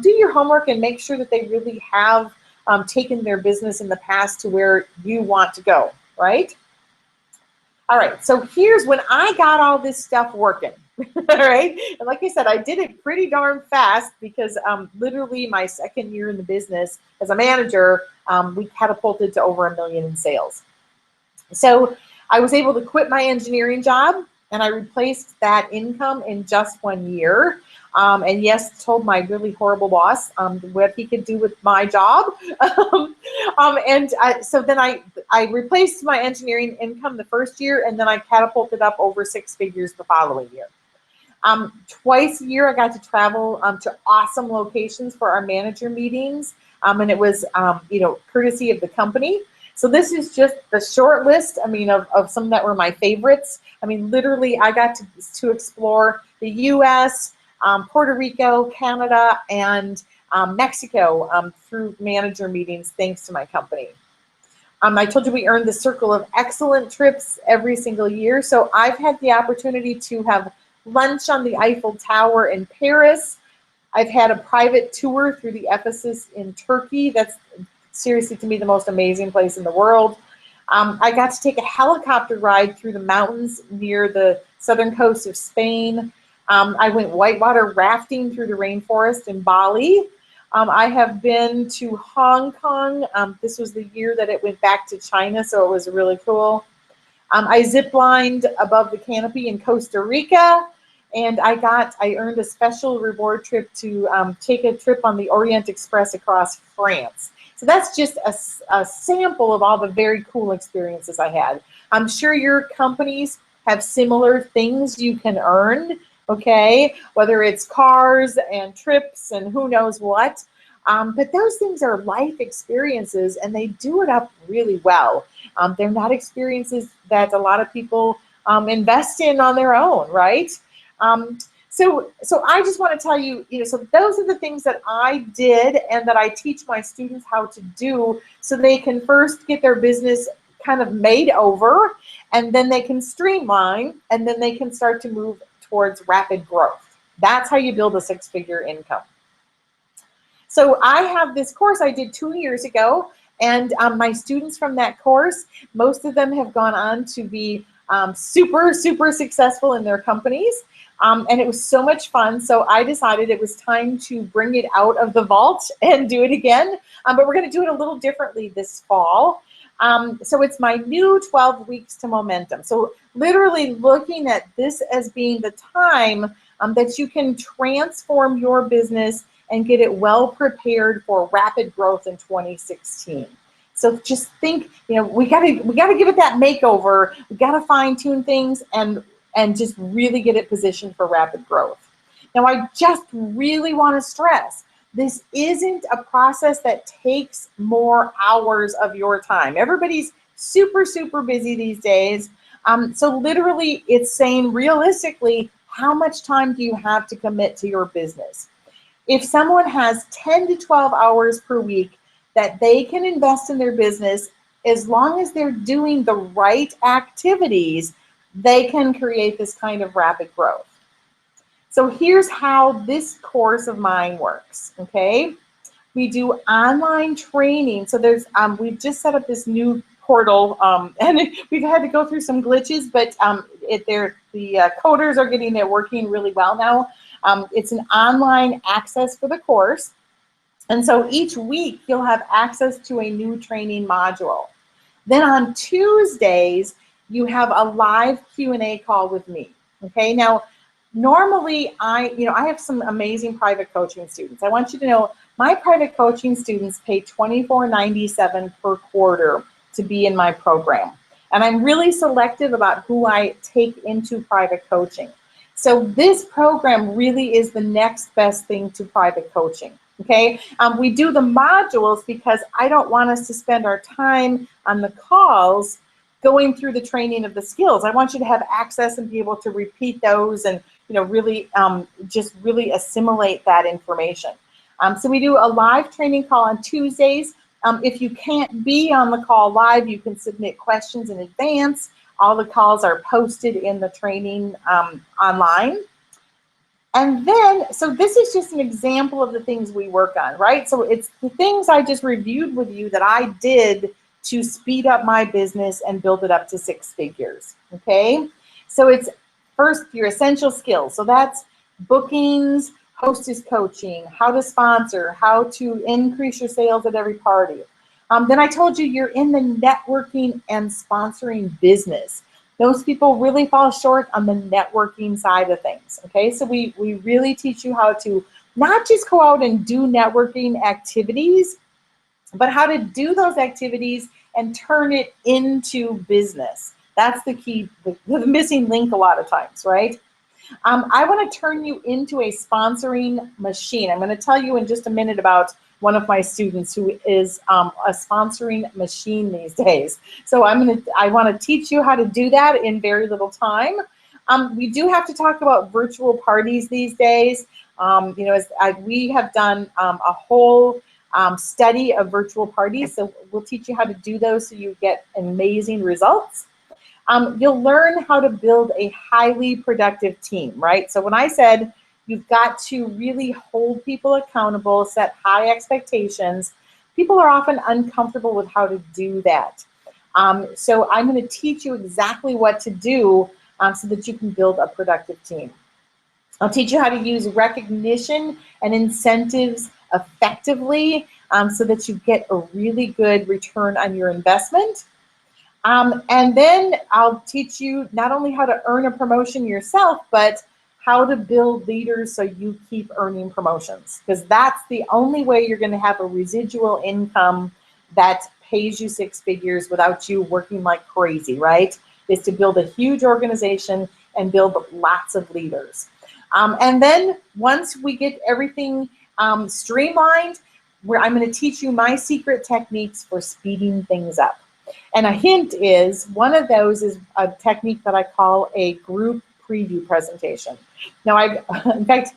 do your homework and make sure that they really have taken their business in the past to where you want to go, right? All right, so here's when I got all this stuff working. All right, and like I said, I did it pretty darn fast because literally my 2nd year in the business as a manager, we catapulted to over $1 million in sales. So I was able to quit my engineering job, and I replaced that income in just 1 year. And yes, told my really horrible boss what he could do with my job. So then I replaced my engineering income the first year, and then I catapulted up over 6 figures the following year. Twice a year, I got to travel to awesome locations for our manager meetings, and it was, courtesy of the company. So this is just the short list, I mean, of some that were my favorites. I mean, literally, I got to explore the U.S., Puerto Rico, Canada, and Mexico through manager meetings, thanks to my company. I told you we earned the Circle of Excellent trips every single year. So I've had the opportunity to have lunch on the Eiffel Tower in Paris. I've had a private tour through the Ephesus in Turkey. That's seriously, to me, the most amazing place in the world. I got to take a helicopter ride through the mountains near the southern coast of Spain. I went whitewater rafting through the rainforest in Bali. I have been to Hong Kong. This was the year that it went back to China, so it was really cool. I zip-lined above the canopy in Costa Rica, and I earned a special reward trip to take a trip on the Orient Express across France. So that's just a sample of all the very cool experiences I had. I'm sure your companies have similar things you can earn, okay? Whether it's cars and trips and who knows what. But those things are life experiences, and they do it up really well. They're not experiences that a lot of people invest in on their own, right? So I just want to tell you, so those are the things that I did and that I teach my students how to do, so they can first get their business kind of made over, and then they can streamline, and then they can start to move towards rapid growth. That's how you build a six-figure income. So I have this course I did 2 years ago, and my students from that course, most of them have gone on to be super, super successful in their companies. And it was so much fun. So I decided it was time to bring it out of the vault and do it again. But we're going to do it a little differently this fall. So it's my new 12 weeks to momentum. So literally looking at this as being the time that you can transform your business and get it well prepared for rapid growth in 2016. So just think, we gotta give it that makeover. We gotta fine tune things and just really get it positioned for rapid growth. Now, I just really want to stress, this isn't a process that takes more hours of your time. Everybody's super, super busy these days. So literally, it's saying realistically, how much time do you have to commit to your business? If someone has 10 to 12 hours per week that they can invest in their business, as long as they're doing the right activities, they can create this kind of rapid growth. So here's how this course of mine works, okay? We do online training. So there's, we've just set up this new portal, and we've had to go through some glitches, but the coders are getting it working really well now. It's an online access for the course. And so each week you'll have access to a new training module. Then on Tuesdays, you have a live Q&A call with me, okay? Now, normally I have some amazing private coaching students. I want you to know my private coaching students pay $24.97 per quarter to be in my program. And I'm really selective about who I take into private coaching. So this program really is the next best thing to private coaching, okay? We do the modules because I don't want us to spend our time on the calls going through the training of the skills. I want you to have access and be able to repeat those and really just really assimilate that information. So we do a live training call on Tuesdays. If you can't be on the call live, you can submit questions in advance. All the calls are posted in the training online. And then, so this is just an example of the things we work on, right? So it's the things I just reviewed with you that I did to speed up my business and build it up to 6 figures, okay? So it's first your essential skills. So that's bookings, hostess coaching, how to sponsor, how to increase your sales at every party. Then I told you you're in the networking and sponsoring business. Those people really fall short on the networking side of things, okay? So we really teach you how to not just go out and do networking activities, but how to do those activities and turn it into business. That's the key, the missing link a lot of times, right? I want to turn you into a sponsoring machine. I'm going to tell you in just a minute about one of my students who is a sponsoring machine these days. So I want to teach you how to do that in very little time. We do have to talk about virtual parties these days. We have done a whole study of virtual parties. So we'll teach you how to do those so you get amazing results. You'll learn how to build a highly productive team, right? So when I said you've got to really hold people accountable, set high expectations, people are often uncomfortable with how to do that. So I'm going to teach you exactly what to do so that you can build a productive team. I'll teach you how to use recognition and incentives effectively so that you get a really good return on your investment. And then I'll teach you not only how to earn a promotion yourself, but how to build leaders so you keep earning promotions, because that's the only way you're going to have a residual income that pays you six figures without you working like crazy, right? Is to build a huge organization and build lots of leaders. And then once we get everything streamlined, I'm going to teach you my secret techniques for speeding things up. And a hint is, one of those is a technique that I call a group preview presentation. Now, in fact,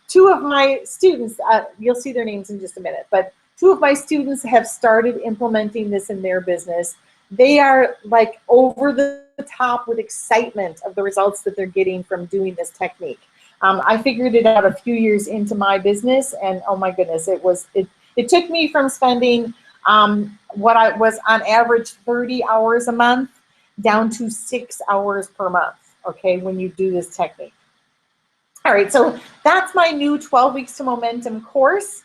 two of my students, you'll see their names in just a minute, but two of my students have started implementing this in their business. They are like over the top with excitement of the results that they're getting from doing this technique. I figured it out a few years into my business, and oh my goodness, it took me from spending what I was on average 30 hours a month down to 6 hours per month, okay, when you do this technique. All right, so that's my new 12 Weeks to Momentum course.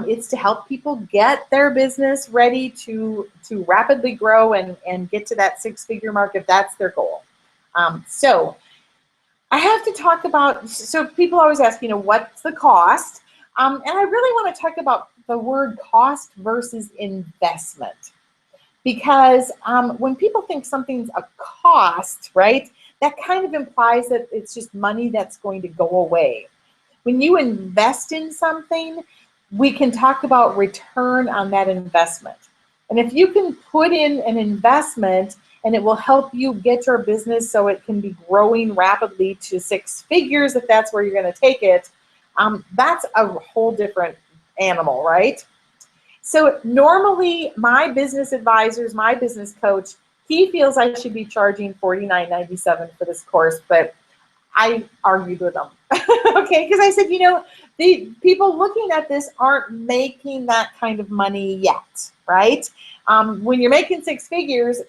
It's to help people get their business ready to rapidly grow and get to that six-figure mark if that's their goal. So I have to talk about, so people always ask, what's the cost? And I really want to talk about the word cost versus investment. Because when people think something's a cost, right, that kind of implies that it's just money that's going to go away. When you invest in something, we can talk about return on that investment. And if you can put in an investment and it will help you get your business so it can be growing rapidly to six figures, if that's where you're going to take it, that's a whole different animal, right? So normally my business advisors, my business coach, he feels I should be charging $49.97 for this course, but I argued with him, okay? Because I said, the people looking at this aren't making that kind of money yet, right? When you're making six figures,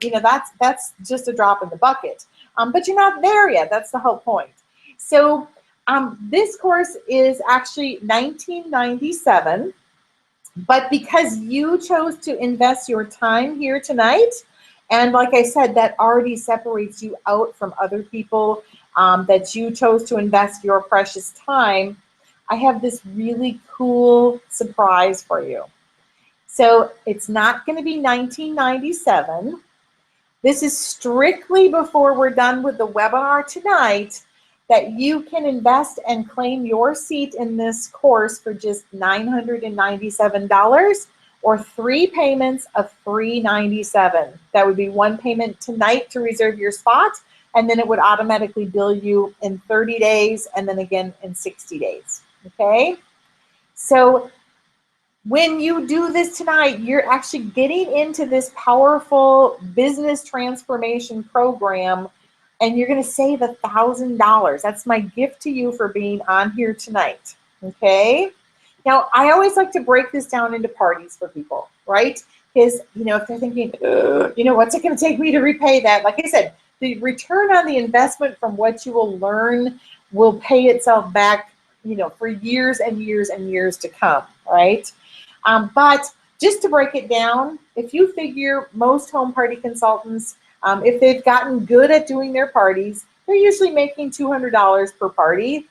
that's just a drop in the bucket. But you're not there yet. That's the whole point. So this course is actually $19.97, but because you chose to invest your time here tonight, and like I said, that already separates you out from other people, that you chose to invest your precious time, I have this really cool surprise for you. So it's not going to be $19.97. This is strictly before we're done with the webinar tonight, that you can invest and claim your seat in this course for just $997, or 3 payments of $397. That would be one payment tonight to reserve your spot, and then it would automatically bill you in 30 days and then again in 60 days, okay? So when you do this tonight, you're actually getting into this powerful business transformation program, and you're going to save $1,000. That's my gift to you for being on here tonight, okay? Now, I always like to break this down into parties for people, right? Because, if they're thinking, what's it going to take me to repay that? Like I said, the return on the investment from what you will learn will pay itself back, for years and years and years to come, right? But just to break it down, if you figure most home party consultants, if they've gotten good at doing their parties, they're usually making $200 per party.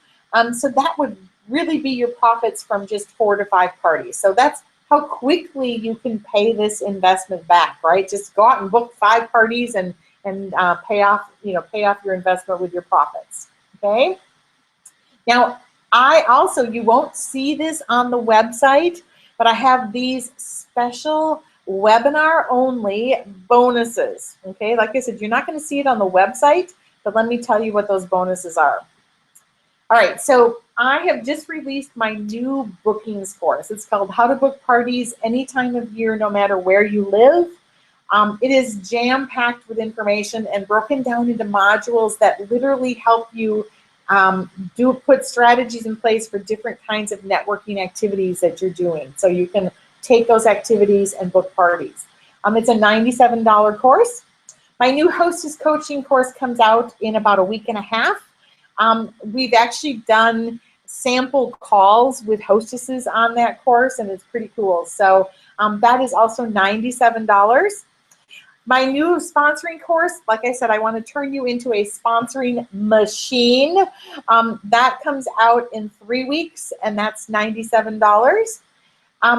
So that would really be your profits from just 4 to 5 parties. So that's how quickly you can pay this investment back, right? Just go out and book 5 parties and pay off your investment with your profits, okay? Now, you won't see this on the website, but I have these special webinar only bonuses, okay? Like I said, you're not going to see it on the website, but let me tell you what those bonuses are. All right, so I have just released my new bookings course. It's called How to Book Parties Any Time of Year, No Matter Where You Live. It is jam-packed with information and broken down into modules that literally help you put strategies in place for different kinds of networking activities that you're doing. So you can take those activities and book parties. It's a $97 course. My new hostess coaching course comes out in about a week and a half. We've actually done sample calls with hostesses on that course, and it's pretty cool. So that is also $97. My new sponsoring course, like I said, I want to turn you into a sponsoring machine. That comes out in 3 weeks, and that's $97.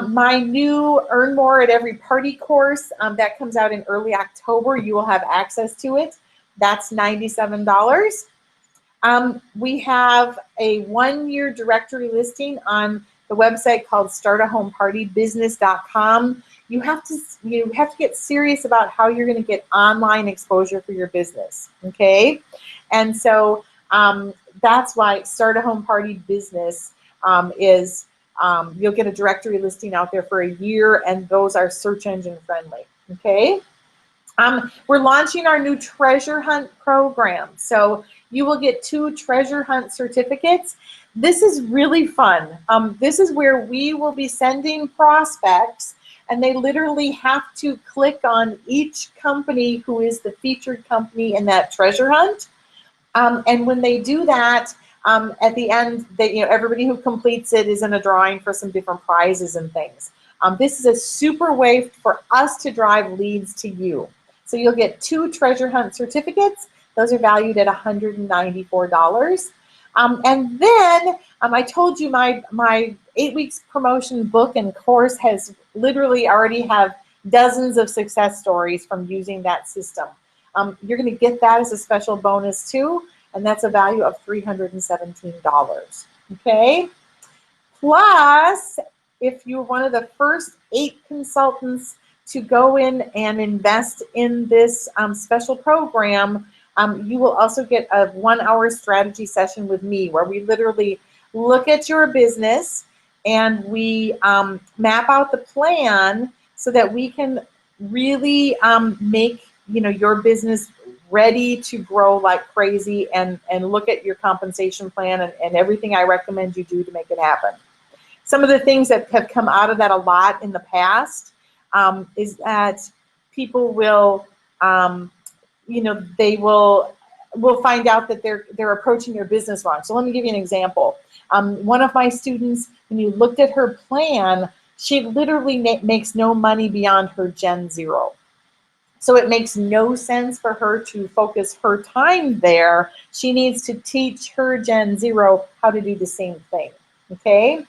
My new Earn More at Every Party course, that comes out in early October. You will have access to it. That's $97. We have a 1-year directory listing on the website called startahomepartybusiness.com. You have to get serious about how you're going to get online exposure for your business, okay? And so that's why Start a Home Party Business is, you'll get a directory listing out there for a year, and those are search engine friendly, okay? We're launching our new treasure hunt program. So you will get 2 treasure hunt certificates. This is really fun. This is where we will be sending prospects, and they literally have to click on each company who is the featured company in that treasure hunt. And when they do that, at the end, everybody who completes it is in a drawing for some different prizes and things. This is a super way for us to drive leads to you. So you'll get 2 treasure hunt certificates. Those are valued at $194. And then I told you my 8 weeks promotion book and course has literally already have dozens of success stories from using that system. You're going to get that as a special bonus too, and that's a value of $317. Okay? Plus, if you're one of the first 8 consultants to go in and invest in this special program, you will also get a 1-hour strategy session with me where we literally look at your business and we map out the plan so that we can really make your business ready to grow like crazy, and look at your compensation plan and everything I recommend you do to make it happen. Some of the things that have come out of that a lot in the past is that people will, they will find out that they're approaching your business wrong. So let me give you an example. One of my students, when you looked at her plan, she literally makes no money beyond her Gen 0. So it makes no sense for her to focus her time there. She needs to teach her Gen 0 how to do the same thing, okay?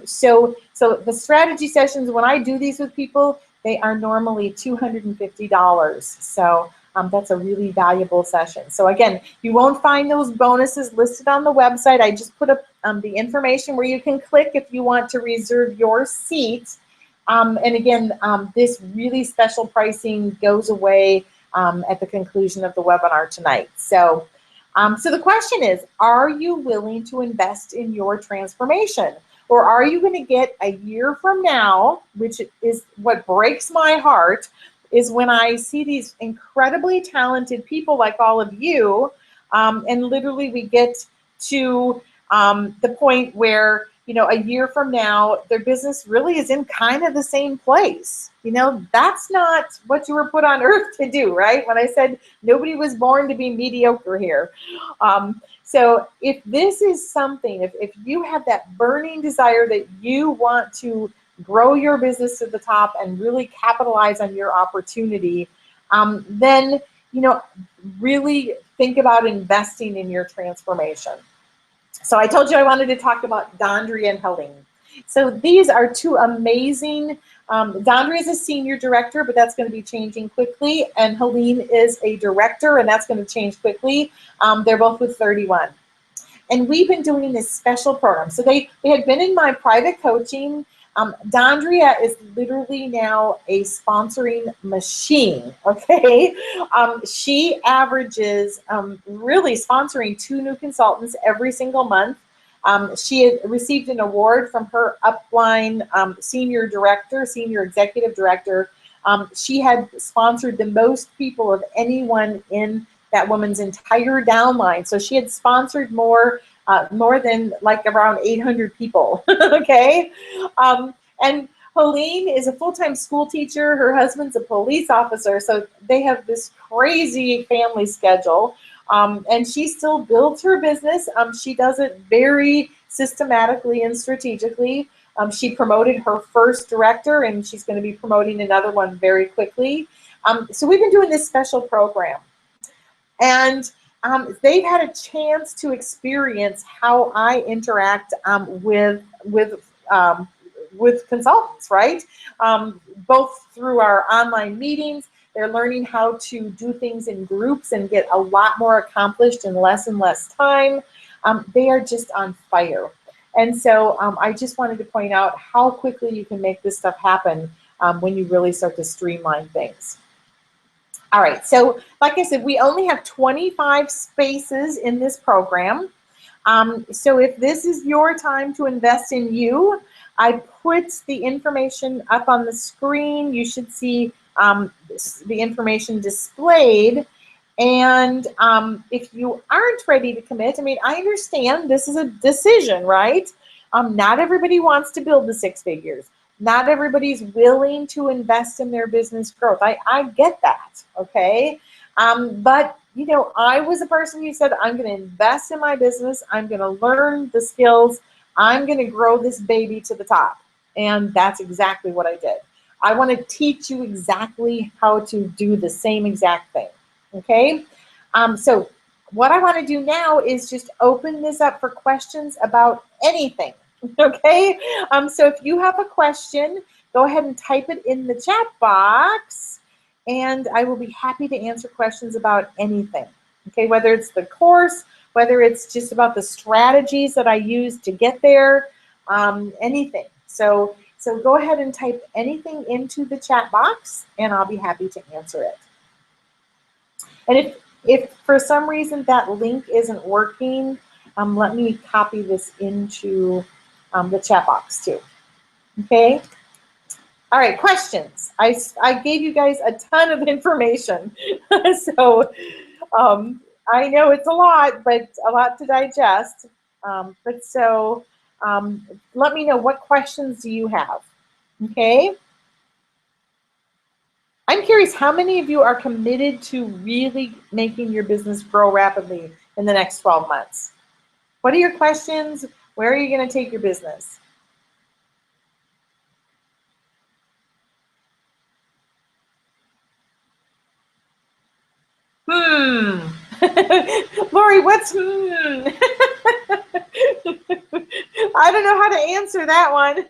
So the strategy sessions, when I do these with people, they are normally $250. So that's a really valuable session. So again, you won't find those bonuses listed on the website. I just put up the information where you can click if you want to reserve your seat. And again, this really special pricing goes away at the conclusion of the webinar tonight. So, so the question is, are you willing to invest in your transformation? Or are you going to get a year from now, which is what breaks my heart, is when I see these incredibly talented people like all of you, and literally we get to the point where, a year from now, their business really is in kind of the same place. That's not what you were put on earth to do, right? When I said nobody was born to be mediocre here. So if this is something, if you have that burning desire that you want to grow your business to the top and really capitalize on your opportunity, then, really think about investing in your transformation. So I told you I wanted to talk about Dondria and Helene. So these are 2 amazing, Dondria is a senior director, but that's going to be changing quickly, and Helene is a director, and that's going to change quickly. They're both with 31. And we've been doing this special program. So they had been in my private coaching. Dondria is literally now a sponsoring machine, okay? She averages really sponsoring 2 new consultants every single month. She had received an award from her upline senior director, senior executive director. She had sponsored the most people of anyone in that woman's entire downline. So she had sponsored more than like around 800 people, okay? And Helene is a full-time school teacher. Her husband's a police officer, so they have this crazy family schedule. And she still builds her business. She does it very systematically and strategically. She promoted her first director, and she's going to be promoting another one very quickly. So we've been doing this special program. And they've had a chance to experience how I interact with consultants, right? Both through our online meetings. They're learning how to do things in groups and get a lot more accomplished in less and less time. They are just on fire. And so I just wanted to point out how quickly you can make this stuff happen when you really start to streamline things. All right, so like I said, we only have 25 spaces in this program. So if this is your time to invest in you, I put the information up on the screen. You should see the information displayed. And if you aren't ready to commit, I mean, I understand this is a decision, right? Not everybody wants to build the 6 figures. Not everybody's willing to invest in their business growth. I get that, okay? But, you know, I was a person who said, I'm going to invest in my business. I'm going to learn the skills. I'm going to grow this baby to the top. And that's exactly what I did. I want to teach you exactly how to do the same exact thing, okay? So what I want to do now is just open this up for questions about anything. Okay, so if you have a question, go ahead and type it in the chat box, and I will be happy to answer questions about anything. Okay, whether it's the course, whether it's just about the strategies that I use to get there, anything. So go ahead and type anything into the chat box, and I'll be happy to answer it. And if for some reason that link isn't working, let me copy this into the chat box too. Okay. All right, questions. I gave you guys a ton of information. So I know it's a lot, but a lot to digest. Let me know, what questions do you have? Okay. I'm curious, how many of you are committed to really making your business grow rapidly in the next 12 months? What are your questions? Where are you going to take your business? Lori, what's I don't know how to answer that one.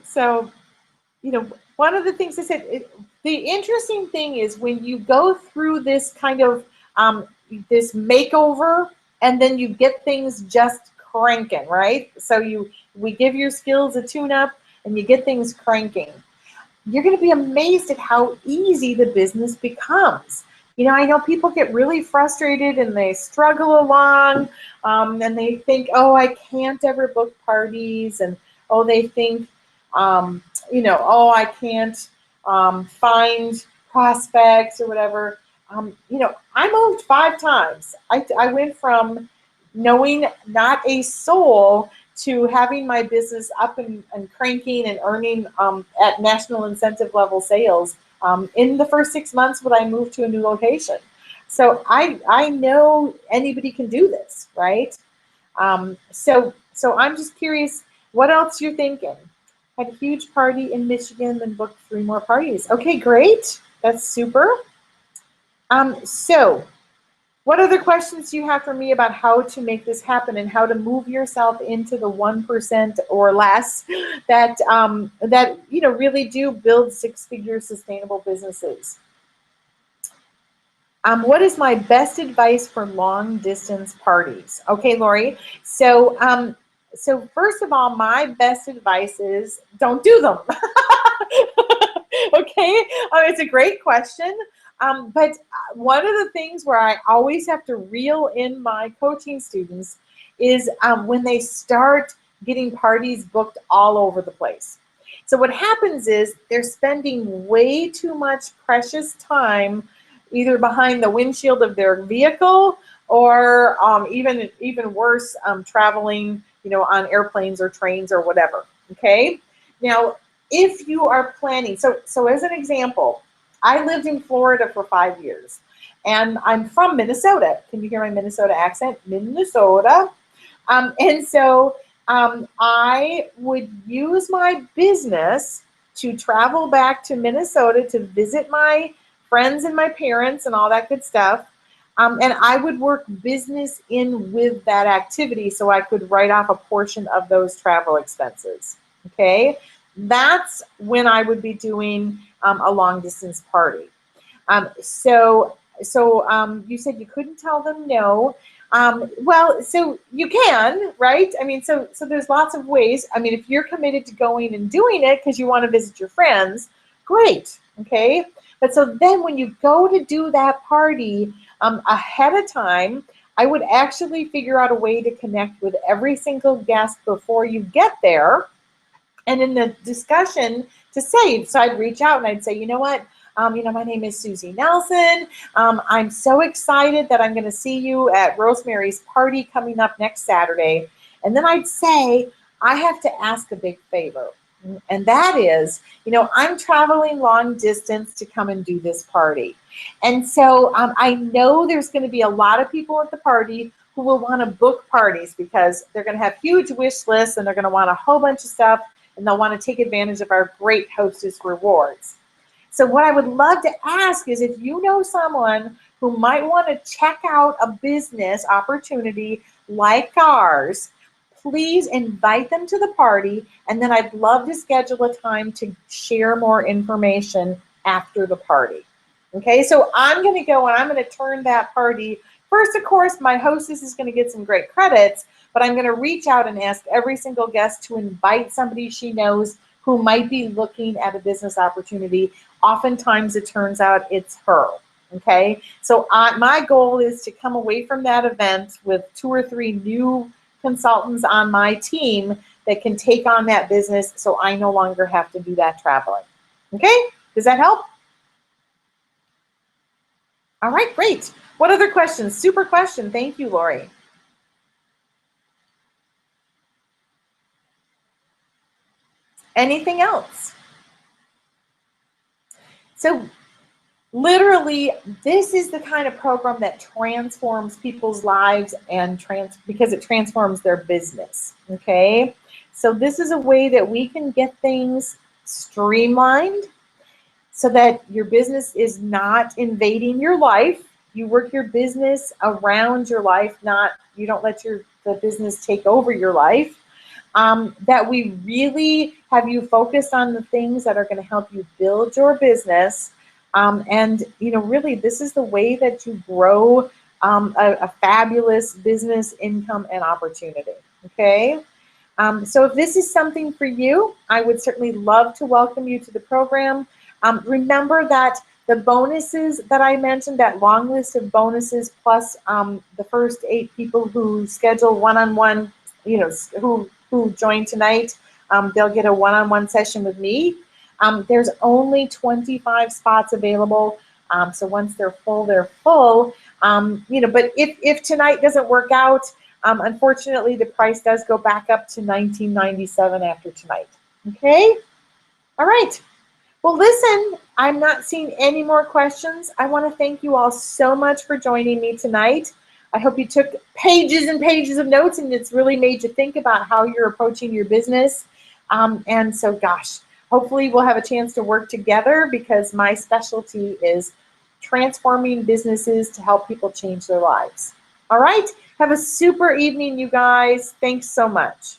So, you know, one of the things I said, the interesting thing is when you go through this kind of this makeover, and then you get things just cranking, right? So we give your skills a tune-up, and you get things cranking. You're going to be amazed at how easy the business becomes. You know, I know people get really frustrated and they struggle along, and they think, oh, I can't ever book parties, and oh, they think, you know, oh, I can't find prospects or whatever. You know, I moved 5 times. I went from knowing not a soul to having my business up and cranking and earning at national incentive level sales in the first 6 months when I moved to a new location. So I know anybody can do this, right? So I'm just curious, what else you're thinking? Had a huge party in Michigan and booked 3 more parties. Okay, great. That's super. So what other questions do you have for me about how to make this happen and how to move yourself into the 1% or less that that you know really do build 6-figure sustainable businesses? What is my best advice for long distance parties? Okay, Lori. So So first of all, my best advice is don't do them. Okay, it's a great question. But one of the things where I always have to reel in my coaching students is when they start getting parties booked all over the place. So what happens is they're spending way too much precious time either behind the windshield of their vehicle or even worse, traveling, on airplanes or trains or whatever. Okay. Now, if you are planning, so as an example, I lived in Florida for 5 years, and I'm from Minnesota. Can you hear my Minnesota accent? Minnesota. And so I would use my business to travel back to Minnesota to visit my friends and my parents and all that good stuff. And I would work business in with that activity so I could write off a portion of those travel expenses. Okay, that's when I would be doing a long distance party. So you said you couldn't tell them no. Well, so you can, right? I mean, so there's lots of ways. I mean, if you're committed to going and doing it because you want to visit your friends, great, okay? But so then when you go to do that party ahead of time, I would actually figure out a way to connect with every single guest before you get there. And in the discussion to say, so I'd reach out and I'd say, you know what, my name is Susie Nelson. I'm so excited that I'm going to see you at Rosemary's party coming up next Saturday. And then I'd say, I have to ask a big favor. And that is, I'm traveling long distance to come and do this party. And so I know there's going to be a lot of people at the party who will want to book parties because they're going to have huge wish lists and they're going to want a whole bunch of stuff and they'll want to take advantage of our great hostess rewards. So what I would love to ask is if you know someone who might want to check out a business opportunity like ours, please invite them to the party, and then I'd love to schedule a time to share more information after the party. Okay, so I'm going to go and I'm going to turn that party. First, of course, my hostess is going to get some great credits, but I'm going to reach out and ask every single guest to invite somebody she knows who might be looking at a business opportunity. Oftentimes it turns out it's her. Okay, so my goal is to come away from that event with 2 or 3 new consultants on my team that can take on that business so I no longer have to do that traveling. Okay, does that help? All right, great. What other questions? Super question. Thank you, Lori. Anything else? So literally, this is the kind of program that transforms people's lives and because it transforms their business, okay? So this is a way that we can get things streamlined so that your business is not invading your life. You work your business around your life, you don't let the business take over your life. That we really have you focused on the things that are going to help you build your business. And really, this is the way that you grow a fabulous business income and opportunity. Okay. So if this is something for you, I would certainly love to welcome you to the program. Remember that the bonuses that I mentioned, that long list of bonuses, plus the first 8 people who schedule one-on-one, who join tonight, they'll get a one-on-one session with me. There's only 25 spots available. So once they're full, they're full. But if tonight doesn't work out, unfortunately, the price does go back up to $19.97 after tonight. Okay? All right. Well, listen, I'm not seeing any more questions. I want to thank you all so much for joining me tonight. I hope you took pages and pages of notes and it's really made you think about how you're approaching your business. And so, gosh, hopefully we'll have a chance to work together because my specialty is transforming businesses to help people change their lives. All right. Have a super evening, you guys. Thanks so much.